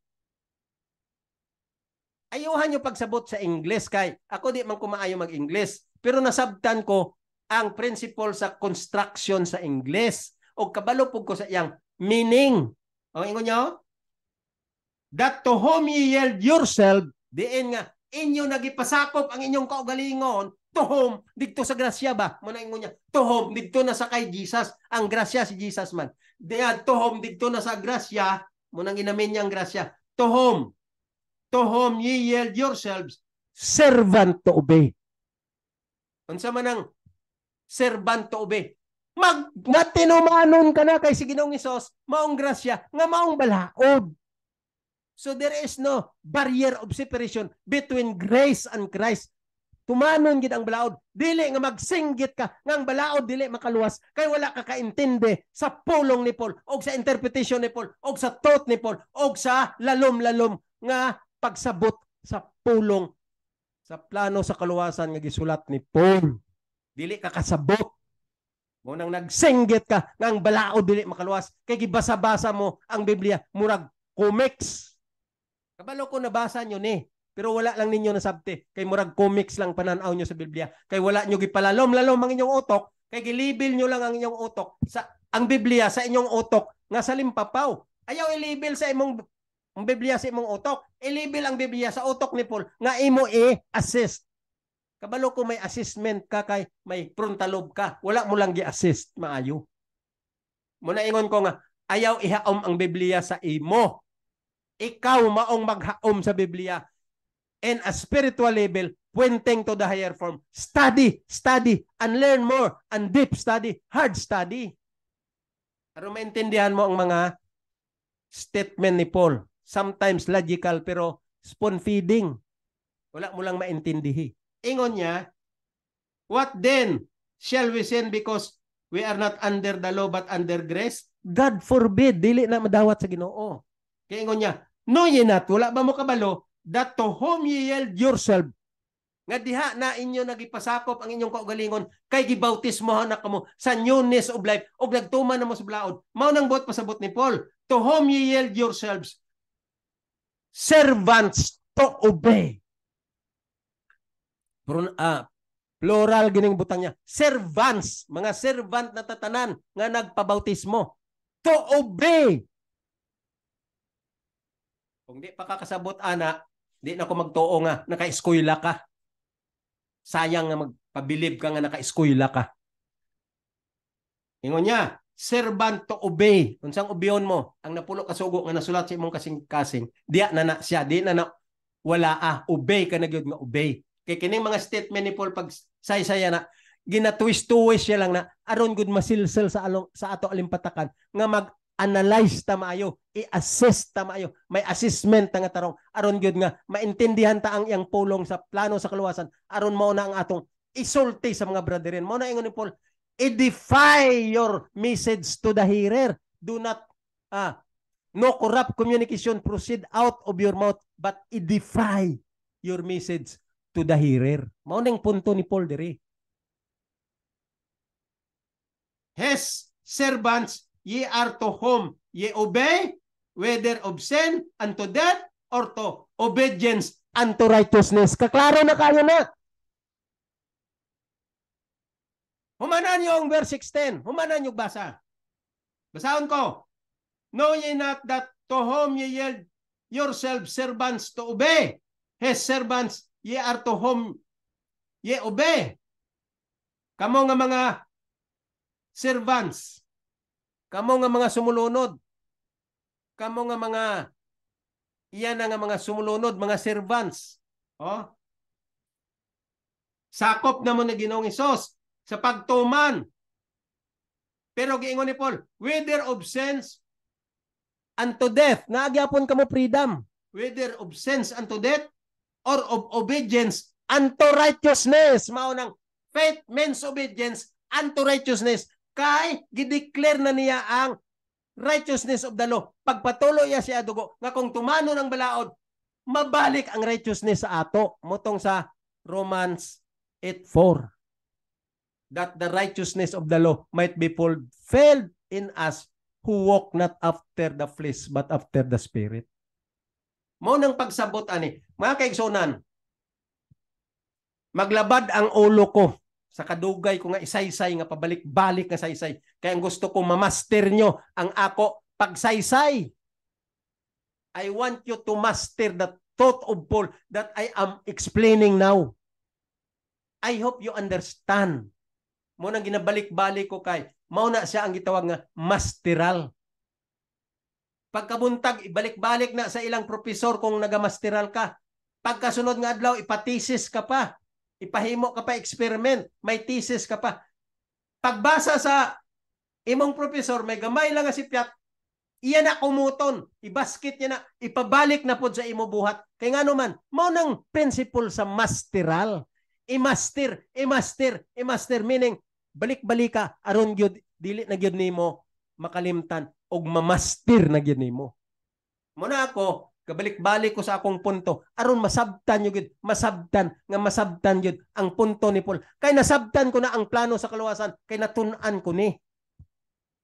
Ayuhan nyo pagsabot sa English kay ako di man kumaayo mag-English, pero nasabtan ko ang principle sa construction sa English o kabalo pug ko sa iyang meaning. O ingon nyo, that to whom ye yield yourself, diin nga, inyo nagipasakop ang inyong kaugalingon, to whom, dito sa grasya ba? Muna ingon niya, to whom, dito na sa kay Jesus, ang grasya si Jesus man. Diyan, to whom, dito na sa grasya, muna ginamin niya ang grasya, to whom ye yield yourselves, servant to obey. Unsa man ang servant to obey? Matinumanon ka na kay si Ginoong Hesus, maong grasya, nga maong balaod. So there is no barrier of separation between grace and Christ. Tumanon gid ang balaod. Dili nga magsinggit ka nga ang balaod dili makaluwas kay wala ka kaintindi sa pulong ni Paul o sa interpretation ni Paul o sa thought ni Paul o sa lalom-lalom nga pagsabot sa pulong sa plano sa kaluwasan nga gisulat ni Paul. Dili ka kasabot. Munang nagsinggit ka nga ang balaod dili makaluwas kay gibasa-basa mo ang Biblia murag comics. Kabalo ko nabasa nyo ni, pero wala lang ninyo nasabti. Kay murag comics lang pananaw nyo sa Biblia. Kay wala nyo gipalalom-lalom ang inyong utok, kay gilibil nyo lang ang inyong utok, ang Biblia sa inyong utok, nga sa limpapaw. Ayaw ilibil sa imong ang Biblia sa imong utok. Ilibil ang Biblia sa utok ni Paul, nga imo i-assist. Kabalo ko may assessment ka kay may frontal lobe ka. Wala mo lang gi-assist, maayo. Muna ingon ko nga, ayaw ihaom ang Biblia sa imo. Ikaw maong maghaom sa Biblia in a spiritual level pointing to the higher form. Study, and learn more, and deep study, hard study. Pero maintindihan mo ang mga statement ni Paul. Sometimes logical pero spoon feeding. Wala mo lang maintindihi. Ingon niya, what then shall we sin because we are not under the law but under grace? God forbid, dili na madawat sa Ginoo. Kaya ingon niya, know ye not, wala ba mo kabalo, that to whom ye yield yourself, nga diha na inyo nagipasakop ang inyong kaugalingon, kay gibautismohan na kamo sa newness of life, o nagtuman na mo sa blaod. Mao nang buot pasabot ni Paul, to whom ye yield yourselves, servants to obey. Plural gining butang niya, servants, mga servant na tatanan nga nagpabautismo, to obey. Kung di pa kakasabot, ana, di na ko magtuo nga, naka-eskwela ka. Sayang nga magpabilib ka nga naka-eskwela ka. Ingon niya, servant to obey. Unsang ubiyon mo, ang napulo kasugo nga nasulat sa imong kasing-kasing, diya na siya, di na wala obey ka na gyud nga obey. Kay kining mga statement ni Paul pag say-saya na, gina-twist-twist siya lang na, aron gud masilsel sa ato alimpatakan, nga mag-analyze ta maayo, i-assess ta maayo, may assessment ta nga tarong aron gyud nga maintindihan ta ang iyang pulong sa plano sa kaluwasan, aron mao na ang atong isulti sa mga brethren. Mao na ingon ni Paul, edify your message to the hearer. Do not no corrupt communication proceed out of your mouth, but edify your message to the hearer. Mao ning punto ni Paul diri. His servants, ye are to whom ye obey, whether of sin unto death or to obedience unto righteousness. Kaklaro na kayo na. Humanan niyo ang verse 16. Humanan niyo basa. Basahon ko. Know ye not that to whom ye yield yourselves servants to obey, his servants ye are to whom ye obey. Kamo nga mga servants, kamo nga mga sumulunod, kamo nga mga iyan nga mga sumulunod, mga servants. Oh. Sakop na mo na Ginoong Hesus sa pagtuman. Pero giingon ni Paul, whether of sins unto death, naagyapon kamo freedom. Whether of sins unto death or of obedience unto righteousness. Mao nang faith means obedience unto righteousness. Kay gideclare na niya ang righteousness of the law. Pagpatuloy ya siya dugo nga kung tumano ng balaod, mabalik ang righteousness sa ato. Motong sa Romans 8:4. That the righteousness of the law might be fulfilled in us who walk not after the flesh but after the Spirit. Mao nang pagsabot ani. Mga kaigsunan, maglabad ang ulo ko sa kadugay ko nga isaysay nga pabalik-balik nga saysay. Kaya ang gusto ko mamaster nyo ang ako pagsaysay. I want you to master the thought of Paul that I am explaining now. I hope you understand. Muna ginabalik-balik ko kay mao na siya ang gitawag nga masteral. Pagkabuntag ibalik-balik na sa ilang profesor kung nagamasteral ka. Pagkasunod nga adlaw ipatisis ka pa. Ipahimo ka pa experiment, may thesis ka pa. Pagbasa sa imong profesor, may gamay lang nga si Piat, iya na kumuton, ibasket niya na, ipabalik na po sa imo buhat. Kaya nga naman, mao nang principle sa masteral. I-master, meaning, balik-balik ka, aron gyud dili na gyud nimo makalimtan, og mamaster na gyud nimo. Muna ako, kabalik-balik ko sa akong punto aron masabtan yun, masabtan yun ang punto ni Paul. Kay nasabtan ko na ang plano sa kaluwasan, kay natun-an ko ni.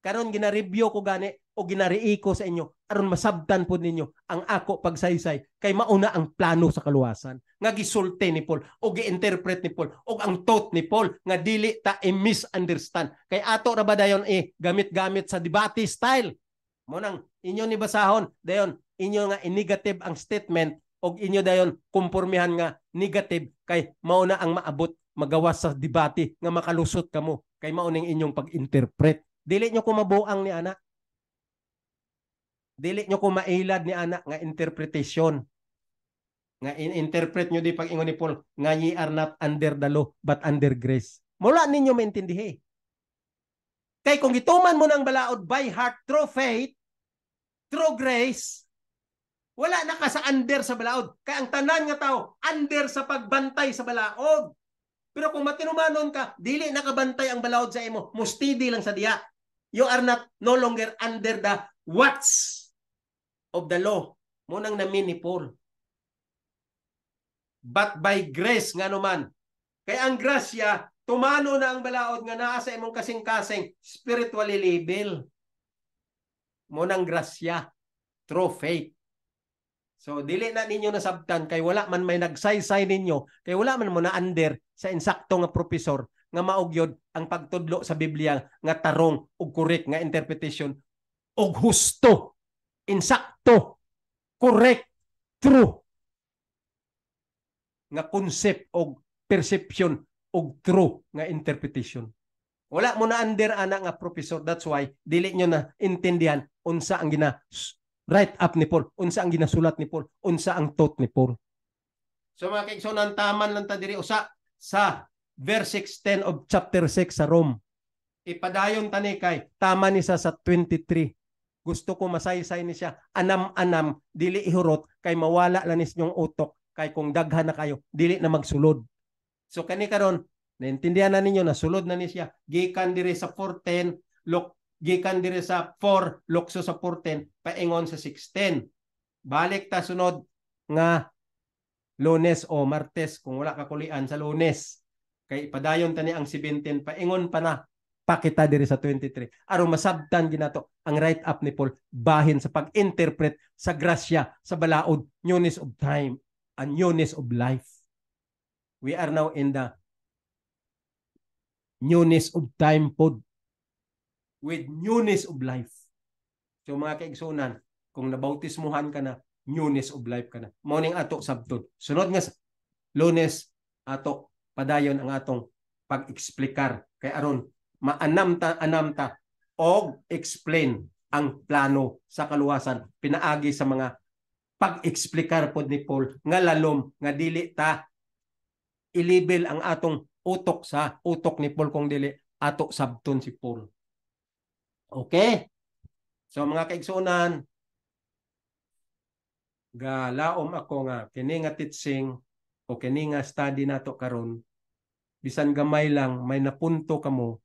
Karon gina-review ko gani o ginari'i ko sa inyo aron masabtan po ninyo ang ako pagsaysay kay mauna ang plano sa kaluwasan nga gisulti ni Paul o gi-interpret ni Paul o ang thought ni Paul nga dili ta i-misunderstand. Kay ato ra ba dayon gamit-gamit sa debate style. Mo nang inyo ni basahon dayon inyo nga negative ang statement o inyo dayon kumpormihan nga negative kay mao na ang maabot magawas sa debate nga makalusot kamo kay mao ning inyong pag-interpret. Dili nyo ko mabuang ni ana. Dili nyo ko mailad ni ana nga interpretation. Nga in-interpret nyo di pag-ingon ni Paul nga ye are not under the law but under grace. Mula ninyo maintindihi. Kay kung gituman mo ng balaod by heart through faith, through grace, wala na ka sa under sa balaod. Kaya ang tanan nga tao, under sa pagbantay sa balaod. Pero kung matinumanon ka, dili nakabantay ang balaod sa imo, mustidi lang sa diya. You are not no longer under the watch of the law. Munang namin ni Paul. But by grace nga naman. Kaya ang grasya, tumano na ang balaod nga naa sa imong kasing-kasing spiritually label. Munang grasya through faith. So, dili na ninyo nasabtan kay wala man may nagsaysay ninyo, kay wala man mo na under sa insakto nga profesor nga maugyod ang pagtudlo sa Biblia nga tarong ug correct nga interpretation ug husto, insakto, correct, true nga concept ug perception ug true nga interpretation. Wala mo na under ana nga profesor. That's why dili nyo na intindihan unsa ang write up ni Paul, unsa ang ginasulat ni Paul, unsa ang thought ni Paul. So mga kaigsunan, taman lang ta diri usa sa verse 6:10 of chapter 6 sa Rome. Ipadayon tani kay tama ni sa 23. Gusto ko masaysay ni siya anam-anam dili ihurot kay mawala lang ninyong utok kay kung daghan na kayo dili na magsulod. So kani karon naintindihan na ninyo na sulod na ni siya gikan diri sa 4:10 gikan dire sa 4 lukso sa 4:10 paingon sa 6:10. Balik ta sunod nga Lunes o Martes kung wala ka kulian sa Lunes. Kay padayon tani ang 17 paingon pa na pakita dire sa 23. Aron masabtan ginato ang write up ni Paul bahin sa pag-interpret sa grasya sa balaod, newness of time and newness of life. We are now in the newness of time pod with newness of life. So mga kaigsunan, kung nabautismuhan ka na, newness of life ka na. Morning ato sabton. Sunod nga Lunes ato padayon ang atong pag-eksplikar kay aron maanamta og explain ang plano sa kaluwasan pinaagi sa mga pag-eksplikar pod ni Paul nga lalom nga dili ta ilibel ang atong utok sa utok ni Paul kung dili ato sabton si Paul. Okay? So mga kaigsunan, galaom ako nga kini nga teaching o kini nga study nato karon bisan gamay lang may napunto kamo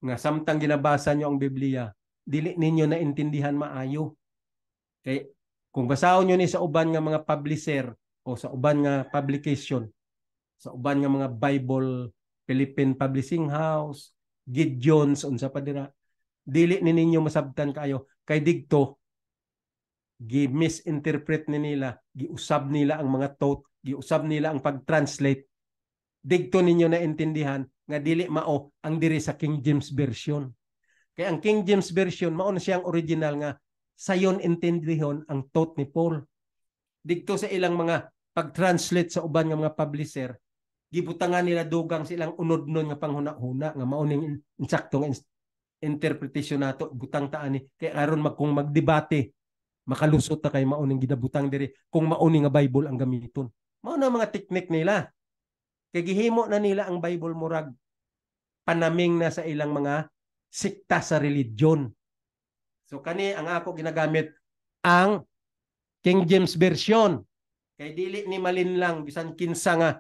nga samtang ginabasa nyo ang Biblia, dili ninyo naintindihan maayo. Kay kung basahon nyo ni sa uban nga mga publisher o sa uban nga publication, sa uban nga mga Bible, Philippine Publishing House, Gideon's, unsa pa dira, dili ni ninyo masabtan kayo. Kay digto, gi-misinterpret ni nila, giusab nila ang mga thought, giusab nila ang pag-translate. Digto ninyo naintindihan nga dili mao ang diri sa King James Version. Kaya ang King James Version, mao na siyang original nga sayon intindihon ang thought ni Paul. Digto sa ilang mga pag-translate sa uban nga mga publisher, gibutangan nila dugang silang unod-non nga panghuna-huna nga mao ning insaktong interpretation nato butang taan ni kay aron kung magdebate makalusot ta kay mao ning gidabutang diri kung mao ni nga Bible ang gamiton. Mao na mga teknik nila. Kay gihimo na nila ang Bible murag panaming na sa ilang mga sikta sa religion. So kani ang ako ginagamit ang King James Version. Kay dili ni malinlang bisan kinsa nga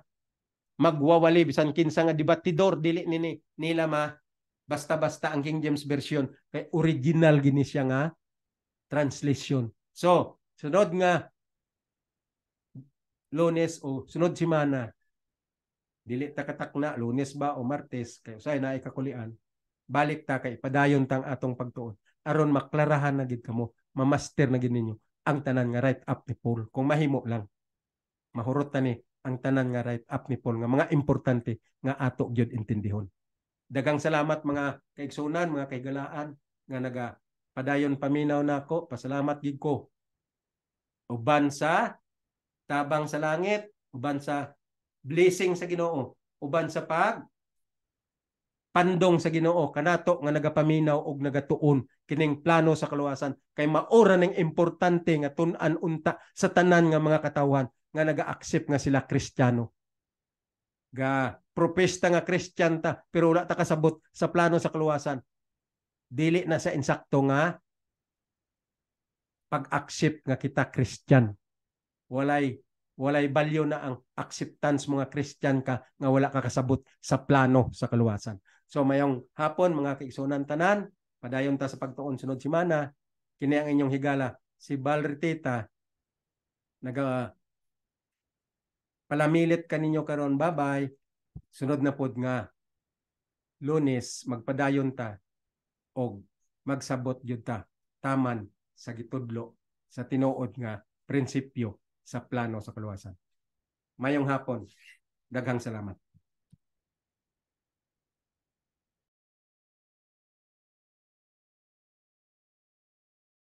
magwawali, bisan kinsa nga debatidor, dili ni nila basta-basta ang King James Version. Kay original gini siya nga translation. So, sunod nga Lunes o sunod semana, dili ta katakna Lunes ba o Martes, kay usay na ikakulian, balik ta kay padayon tang atong pagtuon aron maklarahan na gid kamo, mamaster na gid ninyo ang tanan nga right up ni Paul. Kung mahimo lang, mahurot ta ni ang tanan nga right up ni Paul nga mga importante nga ato gyud intindihon. Dagang salamat mga kaigsunan, mga kaigalaan nga naga padayon paminaw nako. Pasalamat gid ko. Uban sa tabang sa langit, uban sa blessing sa Ginoo, uban sa pandong sa Ginoo kanato nga nagapaminaw og nagatuon kining plano sa kaluwasan kay maura ning importante nga tun-an unta sa tanan nga mga katawhan nga naga-accept nga sila Kristiyano. Ga propesta nga Kristyan ta pero wala ta kasabot sa plano sa kaluwasan. Dili na sa insakto nga pag-accept nga kita Kristyan. Walay balyo na ang acceptance mga Kristyan ka nga wala ka kasabot sa plano sa kaluwasan. So mayong hapon mga kaigsunan tanan, padayon ta sa pagtuon sunod semana. Kini ang inyong higala si Val Ritita. Naga palamilit kaninyo karon, bye-bye. Sunod na pod nga Lunes magpadayon ta og magsabot jud ta taman sa gitudlo sa tinuod nga prinsipyo sa plano sa kaluwasan. Mayong hapon. Daghang salamat.